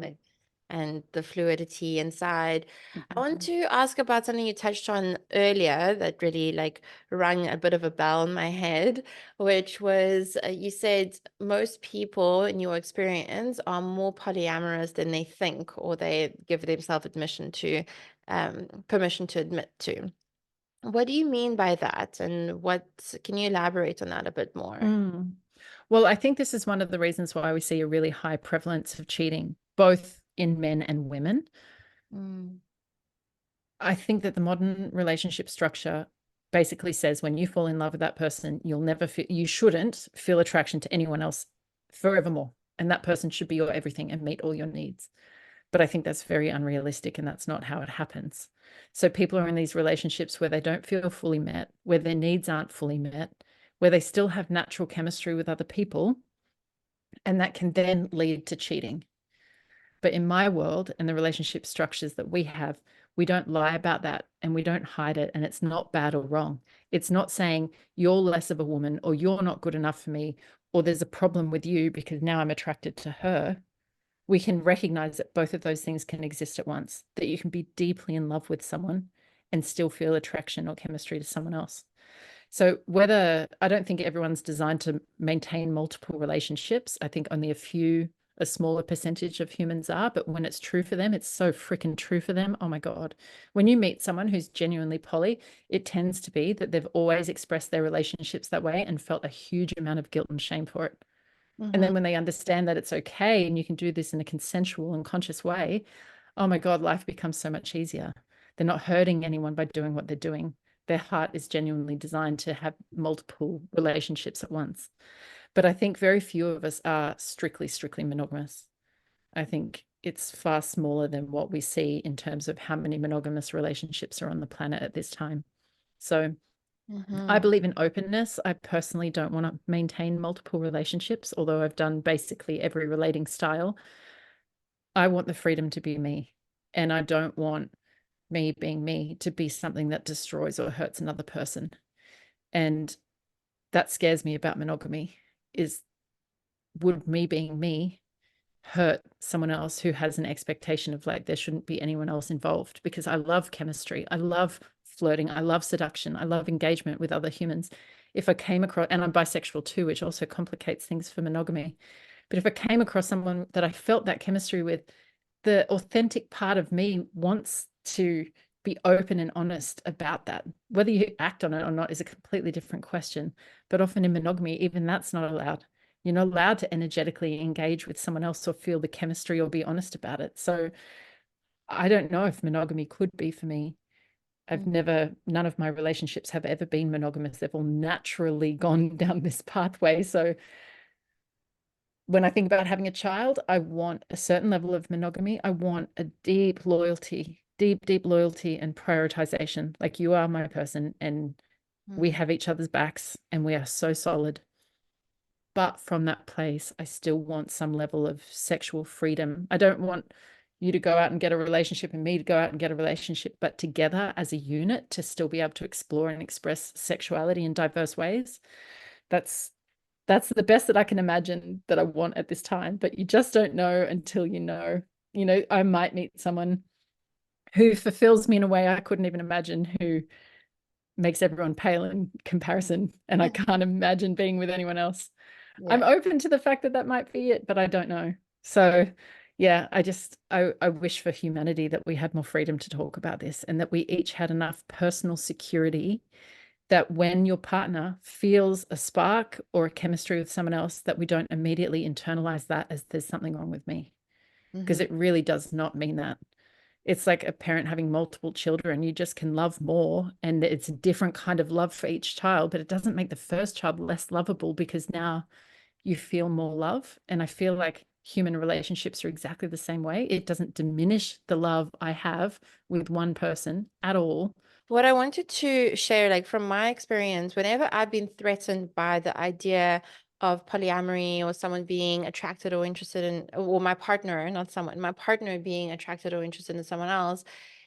and the fluidity inside. I want to ask about something you touched on earlier that really like rang a bit of a bell in my head, which was you said most people in your experience are more polyamorous than they think, or they give themselves permission to admit to. What do you mean by that? And what can you elaborate on that a bit more? Well, I think this is one of the reasons why we see a really high prevalence of cheating, both in men and women. I think that the modern relationship structure basically says, when you fall in love with that person, you shouldn't feel attraction to anyone else forevermore. And that person should be your everything and meet all your needs. But I think that's very unrealistic, and that's not how it happens. So people are in these relationships where they don't feel fully met, where their needs aren't fully met, where they still have natural chemistry with other people, and that can then lead to cheating. But in my world and the relationship structures that we have, we don't lie about that and we don't hide it. And it's not bad or wrong. It's not saying you're less of a woman, or you're not good enough for me, or there's a problem with you because now I'm attracted to her. We can recognize that both of those things can exist at once, that you can be deeply in love with someone and still feel attraction or chemistry to someone else. So I don't think everyone's designed to maintain multiple relationships. I think only a smaller percentage of humans are, but when it's true for them, it's so freaking true for them. Oh my God. When you meet someone who's genuinely poly, it tends to be that they've always expressed their relationships that way and felt a huge amount of guilt and shame for it. And then when they understand that it's okay and you can do this in a consensual and conscious way, oh my God, life becomes so much easier. They're not hurting anyone by doing what they're doing. Their heart is genuinely designed to have multiple relationships at once. But I think very few of us are strictly monogamous. I think it's far smaller than what we see in terms of how many monogamous relationships are on the planet at this time. So I believe in openness. I personally don't want to maintain multiple relationships, although I've done basically every relating style. I want the freedom to be me, and I don't want me being me to be something that destroys or hurts another person. And that scares me about monogamy, is, would me being me hurt someone else who has an expectation of like there shouldn't be anyone else involved? Because I love chemistry, I love flirting, I love seduction, I love engagement with other humans. If I came across, and I'm bisexual too, which also complicates things for monogamy, but if I came across someone that I felt that chemistry with, the authentic part of me wants to be open and honest about that. Whether you act on it or not is a completely different question. But often in monogamy, even that's not allowed. You're not allowed to energetically engage with someone else or feel the chemistry or be honest about it. So I don't know if monogamy could be for me. None of my relationships have ever been monogamous. They've all naturally gone down this pathway. So when I think about having a child, I want a certain level of monogamy. I want a deep loyalty, deep loyalty and prioritization. Like, you are my person and we Mm. have each other's backs and we are so solid. But from that place, I still want some level of sexual freedom. I don't want you to go out and get a relationship and me to go out and get a relationship, but together as a unit to still be able to explore and express sexuality in diverse ways. That's that's the best that I can imagine that I want at this time, but you just don't know until you know. You know, I might meet someone who fulfills me in a way I couldn't even imagine, who makes everyone pale in comparison, and I can't imagine being with anyone else. I'm Yeah. open to the fact that that might be it, but I don't know. So yeah, I wish for humanity that we had more freedom to talk about this, and that we each had enough personal security that when your partner feels a spark or a chemistry with someone else, that we don't immediately internalize that as there's something wrong with me, because Mm-hmm. it really does not mean that. It's like a parent having multiple children. You just can love more, and it's a different kind of love for each child, but it doesn't make the first child less lovable because now you feel more love. And I feel like human relationships are exactly the same way. It doesn't diminish the love I have with one person at all. What I wanted to share, like from my experience, whenever I've been threatened by the idea of polyamory or someone being attracted or interested in, or my partner, not someone, my partner being attracted or interested in someone else,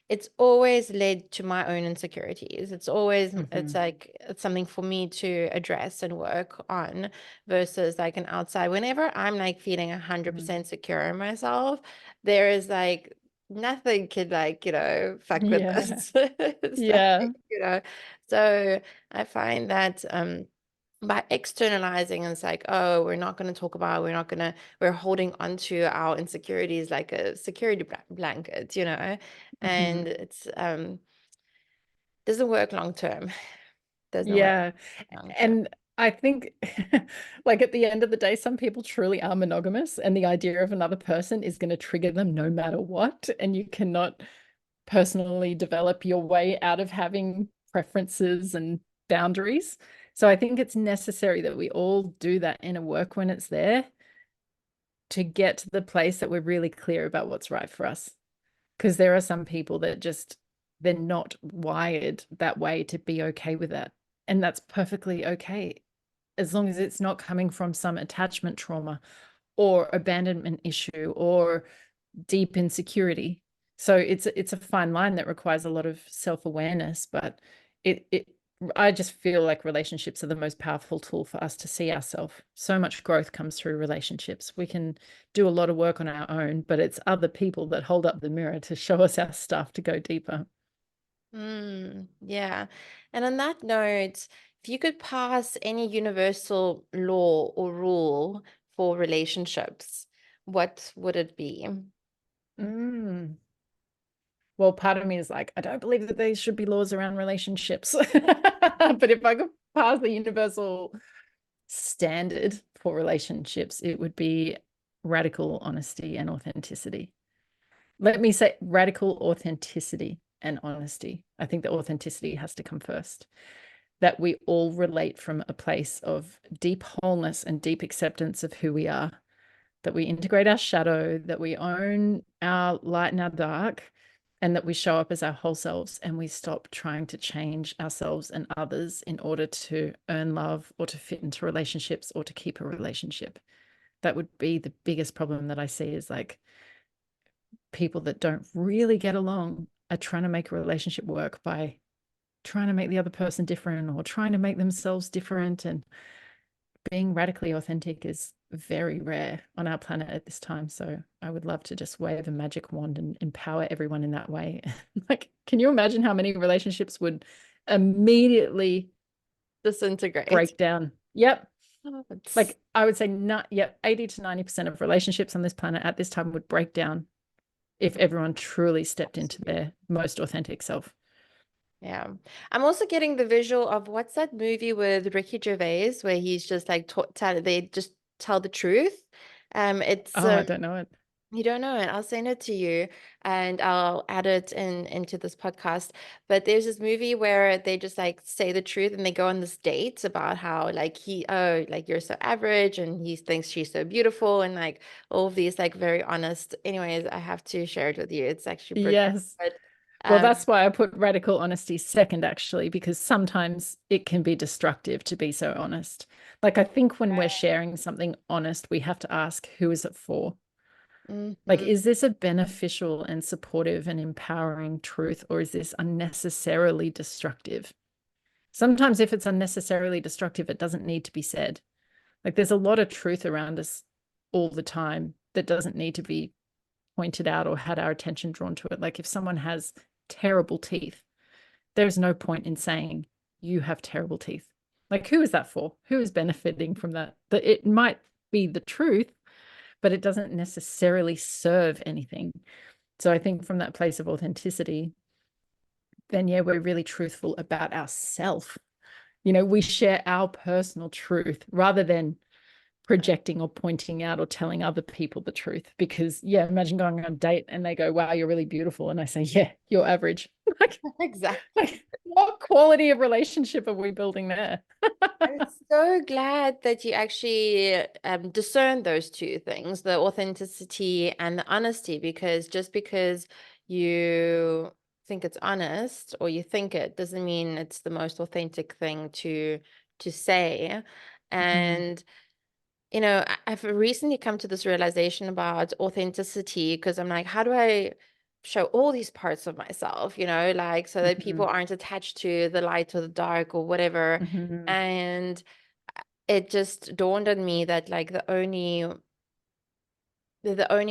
it's always led to my own insecurities. It's always, it's Mhm. like, it's something for me to address and work on versus like an outside. Whenever I'm like feeling Mhm. 100% secure in myself, there is like, nothing could like, fuck with Yeah. us. It's like, Yeah. so I find that by externalizing, it's like, oh, we're not going to talk about, we're holding on to our insecurities like a security blanket, and Mhm. it's doesn't work long term. Doesn't work Yeah. long term. And I think, like, at the end of the day, some people truly are monogamous, and the idea of another person is going to trigger them no matter what. And you cannot personally develop your way out of having preferences and boundaries. So I think it's necessary that we all do that inner work when it's there, to get to the place that we're really clear about what's right for us. Because there are some people that just, they're not wired that way to be okay with that. And that's perfectly okay, as long as it's not coming from some attachment trauma or abandonment issue or deep insecurity. So it's a fine line that requires a lot of self-awareness, but it I just feel like relationships are the most powerful tool for us to see ourselves. So much growth comes through relationships. We can do a lot of work on our own, but it's other people that hold up the mirror to show us our stuff to go deeper. Yeah. And on that note, if you could pass any universal law or rule for relationships, what would it be? Mm. Well, part of me is like, I don't believe that there should be laws around relationships. But if I could pass the universal standard for relationships, it would be radical honesty and authenticity. Let me say radical authenticity and honesty. I think the authenticity has to come first. That we all relate from a place of deep wholeness and deep acceptance of who we are, that we integrate our shadow, that we own our light and our dark, and that we show up as our whole selves, and we stop trying to change ourselves and others in order to earn love or to fit into relationships or to keep a relationship. That would be the biggest problem that I see, is like people that don't really get along are trying to make a relationship work by trying to make the other person different or trying to make themselves different. And being radically authentic is very rare on our planet at this time. So I would love to just wave a magic wand and empower everyone in that way. Like, can you imagine how many relationships would immediately Disintegrate. break down? Yep. Oh, it's, Like, I would say not yep, 80 to 90% of relationships on this planet at this time would break down if everyone truly stepped into their most authentic self. yeah. I'm also getting the visual of what's that movie with Ricky Gervais where he's just like they just tell the truth. It's Oh, I don't know it. You don't know it. I'll send it to you and I'll add it into this podcast. But there's this movie where they just like say the truth and they go on this date about how like oh, like you're so average and he thinks she's so beautiful and like all of these like very honest. Anyways, I have to share it with you. It's actually brilliant. Yes. But Well, um that's why I put radical honesty second, actually, because sometimes it can be destructive to be so honest. Like, I think when we're sharing something honest, we have to ask, who is it for? Like, mhm. is this a beneficial and supportive and empowering truth, or is this unnecessarily destructive? Sometimes, if it's unnecessarily destructive, it doesn't need to be said. Like, there's a lot of truth around us all the time that doesn't need to be pointed out or had our attention drawn to it. Like, if someone has terrible teeth, there's no point in saying, you have terrible teeth. Like, who is that for? Who is benefiting from that? That it might be the truth, but it doesn't necessarily serve anything. So I think from that place of authenticity, then yeah, we're really truthful about ourselves. You know, we share our personal truth rather than projecting or pointing out or telling other people the truth. Because yeah, imagine going on a date and they go, wow, you're really beautiful. And I say, yeah, you're average. like, Exactly. like what quality of relationship are we building there? I'm so glad that you actually discern those two things, the authenticity and the honesty, because just because you think it's honest or you think it doesn't mean it's the most authentic thing to say. Mm, And I've recently come to this realization about authenticity because I'm like, how do I show all these parts of myself, like so that people mhm, aren't attached to the light or the dark or whatever. mhm. And it just dawned on me that like the only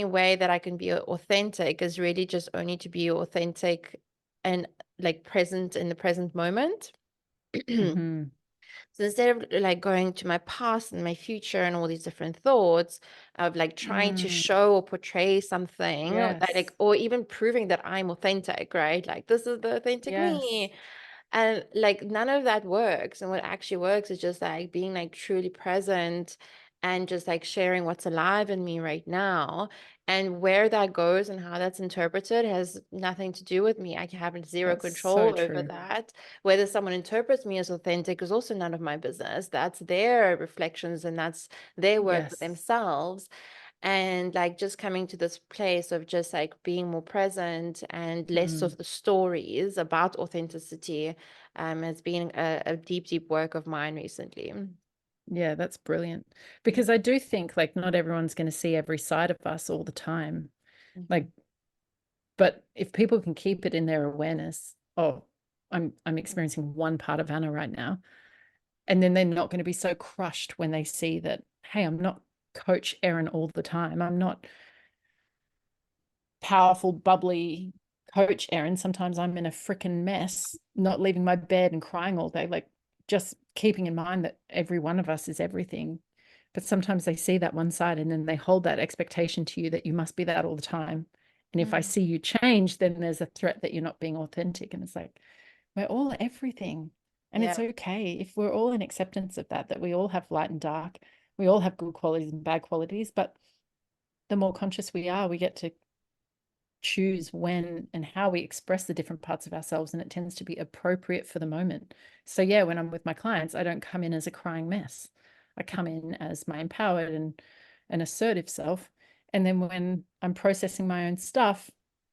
way that I can be authentic is really just only to be authentic and like present in the present moment. Mhm. So instead of like going to my past and my future and all these different thoughts of like trying to Mm, show or portray something that like, yes. or even proving that I'm authentic, right? Like this is the authentic Yes. me. And like none of that works. And what actually works is just like being like truly present and just like sharing what's alive in me right now. And where that goes and how that's interpreted has nothing to do with me. I have zero That's so control over true. that. Whether someone interprets me as authentic is also none of my business. That's their reflections and that's their work with Yes. themselves. And like just coming to this place of just like being more present and less Mm. of the stories about authenticity has been a deep, deep work of mine recently. Yeah, that's brilliant. Because I do think like not everyone's going to see every side of us all the time. Mhm. Like, but if people can keep it in their awareness, oh, I'm experiencing one part of Anna right now, and then they're not going to be so crushed when they see that, hey, I'm not Coach Erin all the time. I'm not powerful, bubbly Coach Erin. Sometimes I'm in a freaking mess, not leaving my bed and crying all day. Like just keeping in mind that every one of us is everything. But sometimes they see that one side and then they hold that expectation to you that you must be that all the time. And if I Mm. see you change, then there's a threat that you're not being authentic. And it's like, we're all everything. And Yeah. it's okay if we're all in acceptance of that, that we all have light and dark. We all have good qualities and bad qualities. But the more conscious we are, we get to choose when and how we express the different parts of ourselves, and it tends to be appropriate for the moment. So yeah, when I'm with my clients, I don't come in as a crying mess. I come in as my empowered and an assertive self. And then when I'm processing my own stuff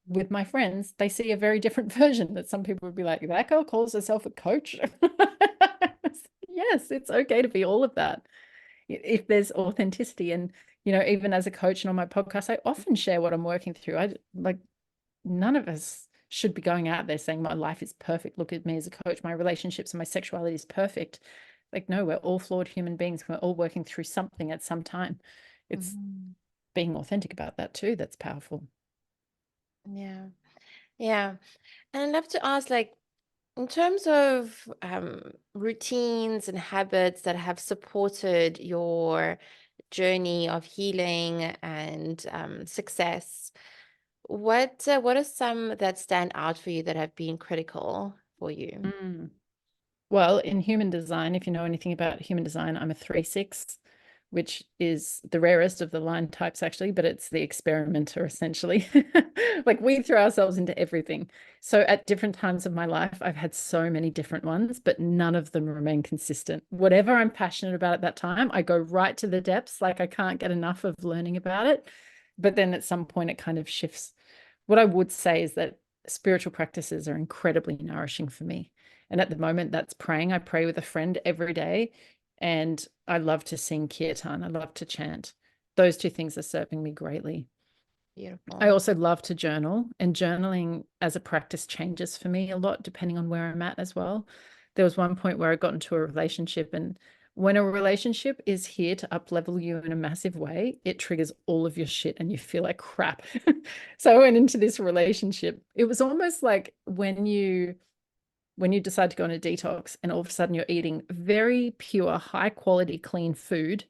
with my friends, they see a very different version that some people would be like, that girl calls herself a coach. Yes, it's okay to be all of that if there's authenticity. And even as a coach and on my podcast, I often share what I'm working through. I like, none of us should be going out there saying my life is perfect, look at me as a coach, my relationships and my sexuality is perfect. Like, no, we're all flawed human beings, we're all working through something at some time. It's Mhm. being authentic about that too that's powerful. Yeah. Yeah. And I'd love to ask, like, in terms of routines and habits that have supported your journey of healing and success, what are some that stand out for you that have been critical for you? Mm. Well, in human design, if you know anything about human design, I'm a 3-6. which is the rarest of the line types actually, but it's the experimenter essentially. Like we throw ourselves into everything. So at different times of my life, I've had so many different ones, but none of them remain consistent. Whatever I'm passionate about at that time, I go right to the depths. Like I can't get enough of learning about it. But then at some point it kind of shifts. What I would say is that spiritual practices are incredibly nourishing for me. And at the moment, that's praying. I pray with a friend every day. And I love to sing kirtan. I love to chant. Those two things are serving me greatly. Beautiful. I also love to journal, and journaling as a practice changes for me a lot depending on where I'm at as well. There was one point where I got into a relationship, and when a relationship is here to up level you in a massive way, it triggers all of your shit and you feel like crap. So I went into this relationship. It was almost like when you decide to go on a detox and all of a sudden you're eating very pure, high quality, clean food.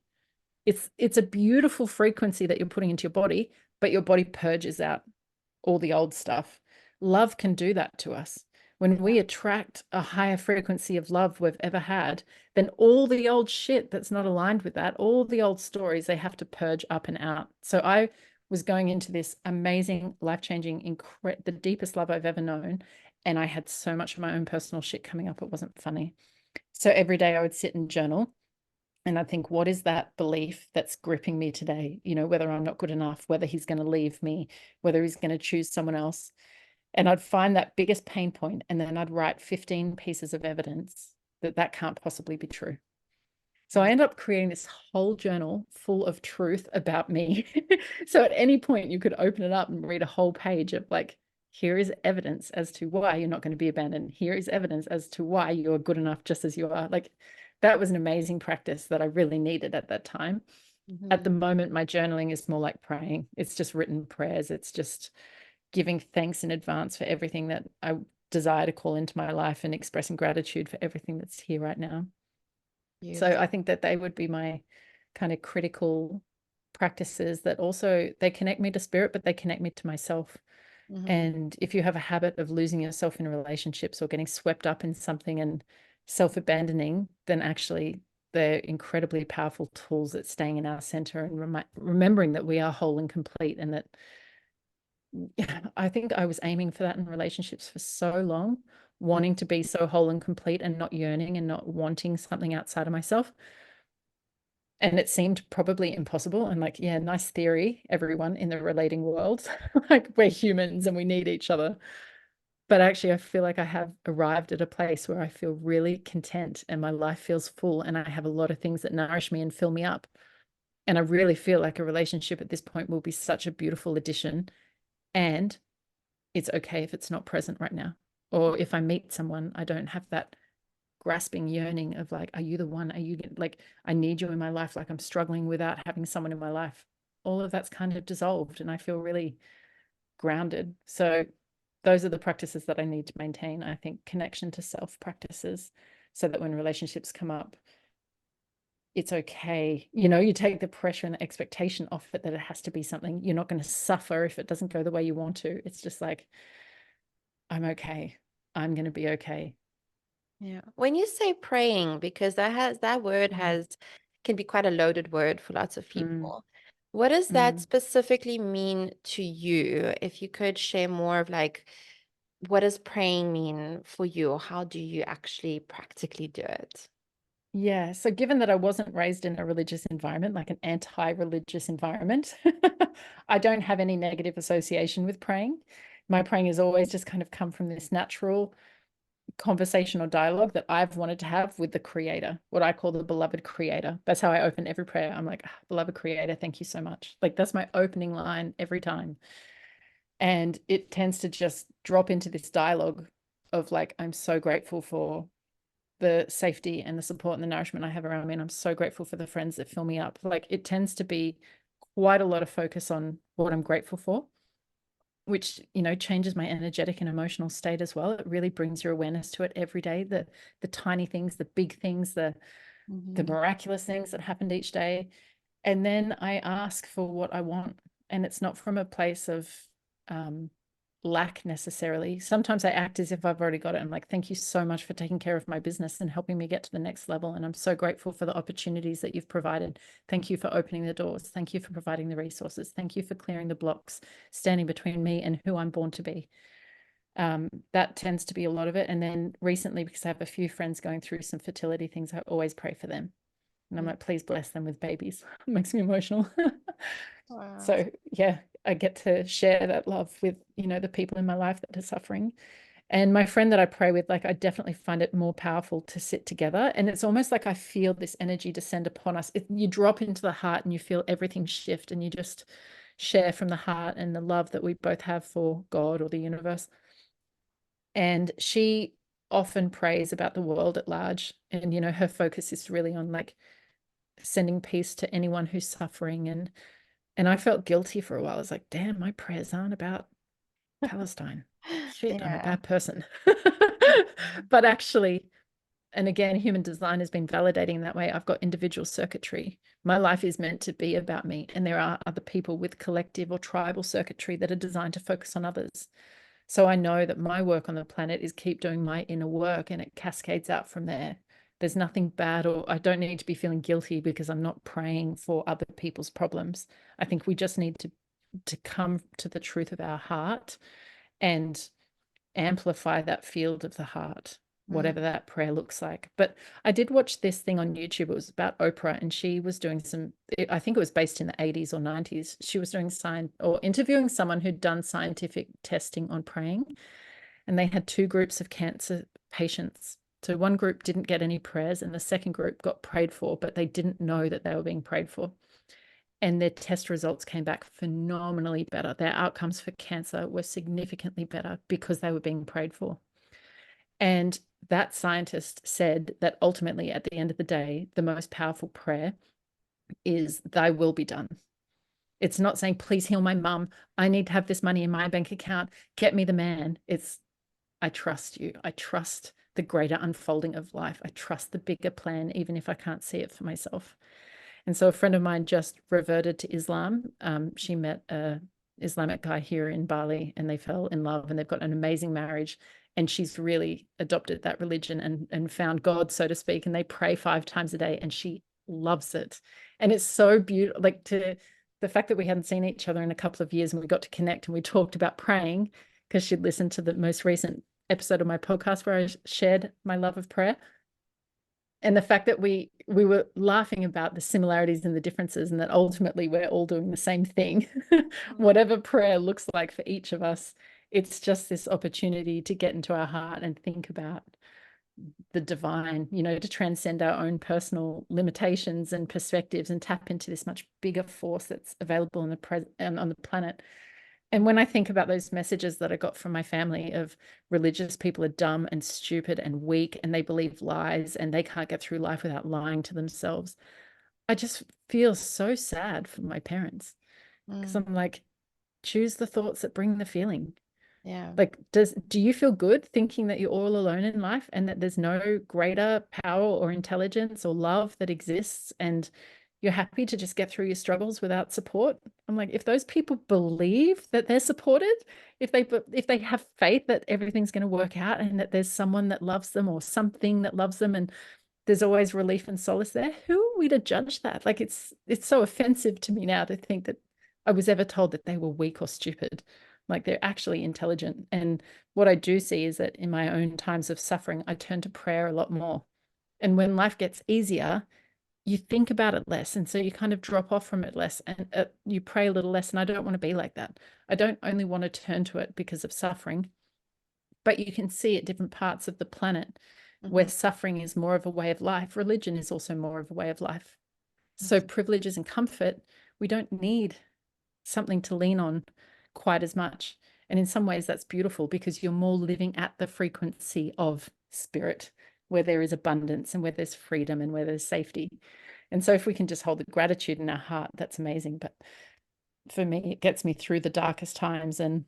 It's a beautiful frequency that you're putting into your body, but your body purges out all the old stuff. Love can do that to us. When we attract a higher frequency of love we've ever had, then all the old shit that's not aligned with that, all the old stories, they have to purge up and out. So I was going into this amazing, life-changing, the deepest love I've ever known. And I had so much of my own personal shit coming up, it wasn't funny. So every day I would sit and journal. And I think, what is that belief that's gripping me today? You know, whether I'm not good enough, whether he's going to leave me, whether he's going to choose someone else. And I'd find that biggest pain point, and then I'd write 15 pieces of evidence that that can't possibly be true. So I ended up creating this whole journal full of truth about me. So at any point you could open it up and read a whole page of like, here is evidence as to why you're not going to be abandoned. Here is evidence as to why you're good enough just as you are. Like that was an amazing practice that I really needed at that time. At the moment, my journaling is more like praying. It's just written prayers. It's just giving thanks in advance for everything that I desire to call into my life and expressing gratitude for everything that's here right now. So I think that they would be my kind of critical practices that also they connect me to spirit, but they connect me to myself. And if you have a habit of losing yourself in relationships or getting swept up in something and self-abandoning, then actually they're incredibly powerful tools at staying in our center and remembering that we are whole and complete. And that I think I was aiming for that in relationships for so long, wanting to be so whole and complete and not yearning and not wanting something outside of myself. And it seemed probably impossible. And like, yeah, nice theory, everyone in the relating world. Like we're humans and we need each other. But actually, I feel like I have arrived at a place where I feel really content and my life feels full and I have a lot of things that nourish me and fill me up. And I really feel like a relationship at this point will be such a beautiful addition. And it's okay if it's not present right now. Or if I meet someone, I don't have that grasping yearning of like, are you the one? Are you like, I need you in my life? Like I'm struggling without having someone in my life. All of that's kind of dissolved and I feel really grounded. So those are the practices that I need to maintain. I think connection to self practices so that when relationships come up, it's okay. You know, you take the pressure and the expectation off it that it has to be something. You're not going to suffer if it doesn't go the way you want to. It's just like, I'm okay. I'm going to be okay. Yeah. When you say praying, because that word can be quite a loaded word for lots of Mm, people. What does that mm. specifically mean to you? If you could share more of like, what does praying mean for you, or how do you actually practically do it? Yeah. So given that I wasn't raised in a religious environment, like an anti-religious environment, I don't have any negative association with praying. My praying has always just kind of come from this natural conversation or dialogue that I've wanted to have with the creator, what I call the beloved creator. That's how I open every prayer. I'm like, beloved creator, thank you so much. Like that's my opening line every time. And it tends to just drop into this dialogue of like, I'm so grateful for the safety and the support and the nourishment I have around me. And I'm so grateful for the friends that fill me up. Like it tends to be quite a lot of focus on what I'm grateful for, which, you know, changes my energetic and emotional state as well. It really brings your awareness to it every day. The tiny things, the big things, the miraculous things that happened each day. And then I ask for what I want. And it's not from a place of lack necessarily. Sometimes I act as if I've already got it. I'm like, thank you so much for taking care of my business and helping me get to the next level. And I'm so grateful for the opportunities that you've provided. Thank you for opening the doors. Thank you for providing the resources. Thank you for clearing the blocks, standing between me and who I'm born to be. That tends to be a lot of it. And then recently, because I have a few friends going through some fertility things, I always pray for them. And I'm like, please bless them with babies. It makes me emotional. Wow. So yeah, I get to share that love with, the people in my life that are suffering. And my friend that I pray with, like, I definitely find it more powerful to sit together. And it's almost like I feel this energy descend upon us. You drop into the heart and you feel everything shift, and you just share from the heart and the love that we both have for God or the universe. And she often prays about the world at large. And, her focus is really on like sending peace to anyone who's suffering. And I felt guilty for a while. I was like, damn, my prayers aren't about Palestine. Shit, I'm a Yeah. bad person. But actually, and again, human design has been validating that way. I've got individual circuitry. My life is meant to be about me. And there are other people with collective or tribal circuitry that are designed to focus on others. So I know that my work on the planet is keep doing my inner work, and it cascades out from there. There's nothing bad, or I don't need to be feeling guilty because I'm not praying for other people's problems. I think we just need to come to the truth of our heart and amplify that field of the heart, whatever that prayer looks like. But I did watch this thing on YouTube. It was about Oprah, and she was doing I think it was based in the 80s or 90s. She was doing interviewing someone who'd done scientific testing on praying. And they had two groups of cancer patients. So one group didn't get any prayers, and the second group got prayed for, but they didn't know that they were being prayed for. And their test results came back phenomenally better. Their outcomes for cancer were significantly better because they were being prayed for. And that scientist said that ultimately, at the end of the day, the most powerful prayer is, thy will be done. It's not saying, please heal my mum. I need to have this money in my bank account. Get me the man. It's, I trust you. I trust the greater unfolding of life. I trust the bigger plan, even if I can't see it for myself. And so a friend of mine just reverted to Islam. She met a Islamic guy here in Bali, and they fell in love, and they've got an amazing marriage. And she's really adopted that religion and found God, so to speak. And they pray 5 times a day, and she loves it. And it's so beautiful. Like, the fact that we hadn't seen each other in a couple of years, and we got to connect, and we talked about praying because she'd listened to the most recent episode of my podcast where I shared my love of prayer. And the fact that we were laughing about the similarities and the differences, and that ultimately we're all doing the same thing. Whatever prayer looks like for each of us, it's just this opportunity to get into our heart and think about the divine, to transcend our own personal limitations and perspectives and tap into this much bigger force that's available on the planet. And when I think about those messages that I got from my family of religious people are dumb and stupid and weak, and they believe lies, and they can't get through life without lying to themselves, I just feel so sad for my parents, because I'm like, choose the thoughts that bring the feeling. Yeah. Like, do you feel good thinking that you're all alone in life and that there's no greater power or intelligence or love that exists, and you're happy to just get through your struggles without support? I'm like, if those people believe that they're supported, if they have faith that everything's going to work out, and that there's someone that loves them or something that loves them, and there's always relief and solace there, who are we to judge that? Like, it's so offensive to me now to think that I was ever told that they were weak or stupid. Like, they're actually intelligent. And what I do see is that in my own times of suffering, I turn to prayer a lot more. And when life gets easier, you think about it less. And so you kind of drop off from it less, and you pray a little less. And I don't want to be like that. I don't only want to turn to it because of suffering, but you can see at different parts of the planet where suffering is more of a way of life. Religion is also more of a way of life. So privileges and comfort, we don't need something to lean on quite as much. And in some ways that's beautiful, because you're more living at the frequency of spirit, where there is abundance and where there's freedom and where there's safety. And so if we can just hold the gratitude in our heart, that's amazing. But for me, it gets me through the darkest times, and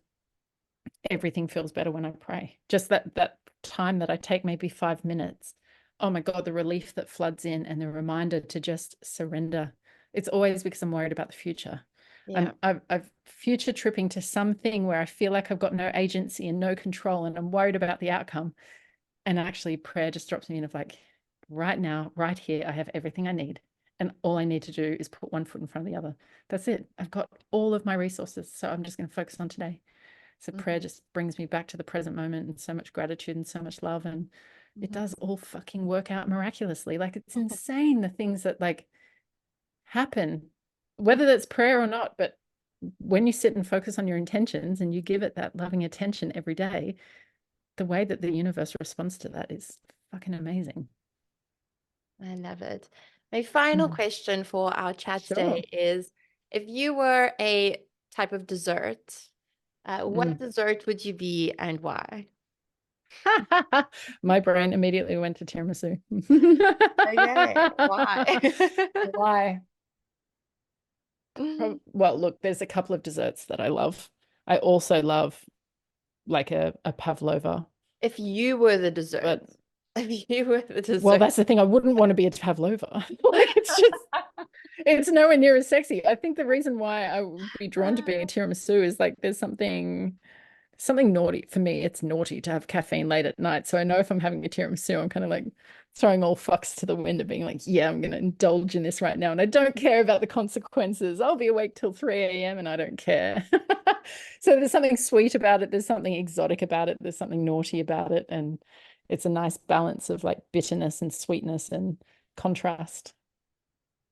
everything feels better when I pray. Just that time that I take, maybe 5 minutes. Oh my God, the relief that floods in, and the reminder to just surrender. It's always because I'm worried about the future. Yeah. I've future tripping to something where I feel like I've got no agency and no control, and I'm worried about the outcome. And actually, prayer just drops me in of like, right now, right here, I have everything I need. And all I need to do is put one foot in front of the other. That's it. I've got all of my resources. So I'm just going to focus on today. So prayer just brings me back to the present moment and so much gratitude and so much love. And it does all fucking work out miraculously. Like, it's insane the things that like happen, whether that's prayer or not. But when you sit and focus on your intentions and you give it that loving attention every day, the way that the universe responds to that is fucking amazing. I love it. My final question for our chat Sure. today is, if you were a type of dessert, what dessert would you be and why? My brain immediately went to tiramisu. Okay, why? Why? Well, look, there's a couple of desserts that I love. I also love like a pavlova. If you were the dessert, But if you were the well, dessert. that's the thing. I wouldn't want to be a pavlova. Like, it's nowhere near as sexy. I think the reason why I would be drawn to being a tiramisu is like there's something naughty for me. It's naughty to have caffeine late at night. So I know if I'm having a tiramisu, I'm kind of like throwing all fucks to the wind and being like, yeah, I'm going to indulge in this right now. And I don't care about the consequences. I'll be awake till 3 a.m. and I don't care. So there's something sweet about it. There's something exotic about it. There's something naughty about it. And it's a nice balance of like bitterness and sweetness and contrast.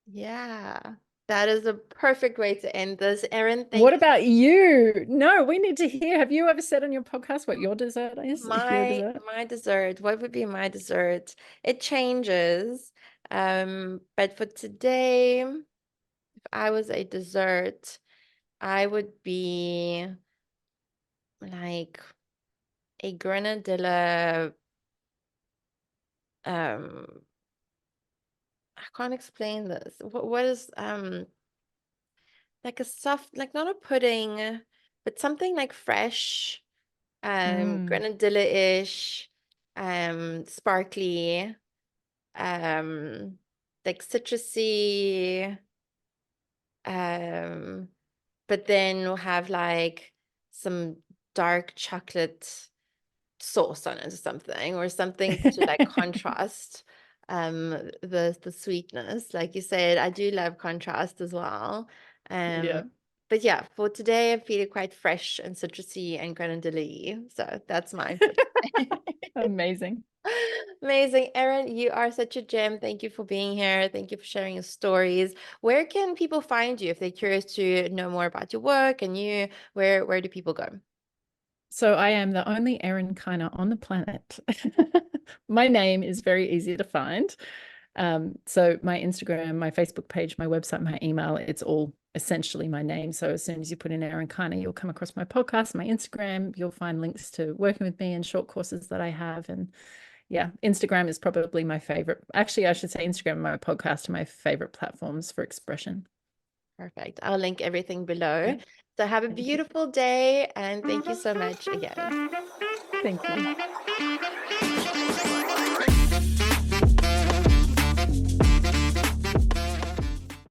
Yeah, that is a perfect way to end this. Erin, thank What you. about you? No, we need to hear. Have you ever said on your podcast what your dessert is, if you're a My dessert? my dessert, what would be my dessert? It changes. But for today, if I was a dessert, I would be like a grenadilla. Um, I can't explain this. What is like a soft, like not a pudding, but something like fresh, Mm. grenadilla-ish, sparkly, like citrusy, um, but then we'll have like some dark chocolate sauce on it or something to like contrast the sweetness. Like you said, I do love contrast as well. Yeah. But yeah, for today I feel quite fresh and citrusy and grenadilla-y. So that's mine for today. Amazing. Amazing. Erin, you are such a gem. Thank you for being here. Thank you for sharing your stories. Where can people find you if they're curious to know more about your work and you? Where do people go? So I am the only Erin Kyna on the planet. My name is very easy to find. So my Instagram, my Facebook page, my website, my email, it's all essentially my name. So as soon as you put in Erin Kyna, you'll come across my podcast, my Instagram, you'll find links to working with me and short courses that I have. And yeah, Instagram is probably my favorite. Actually, I should say Instagram and my podcast are my favorite platforms for expression. Perfect. I'll link everything below. Great. So have a Thank you. beautiful day and thank you so much again. Thank you.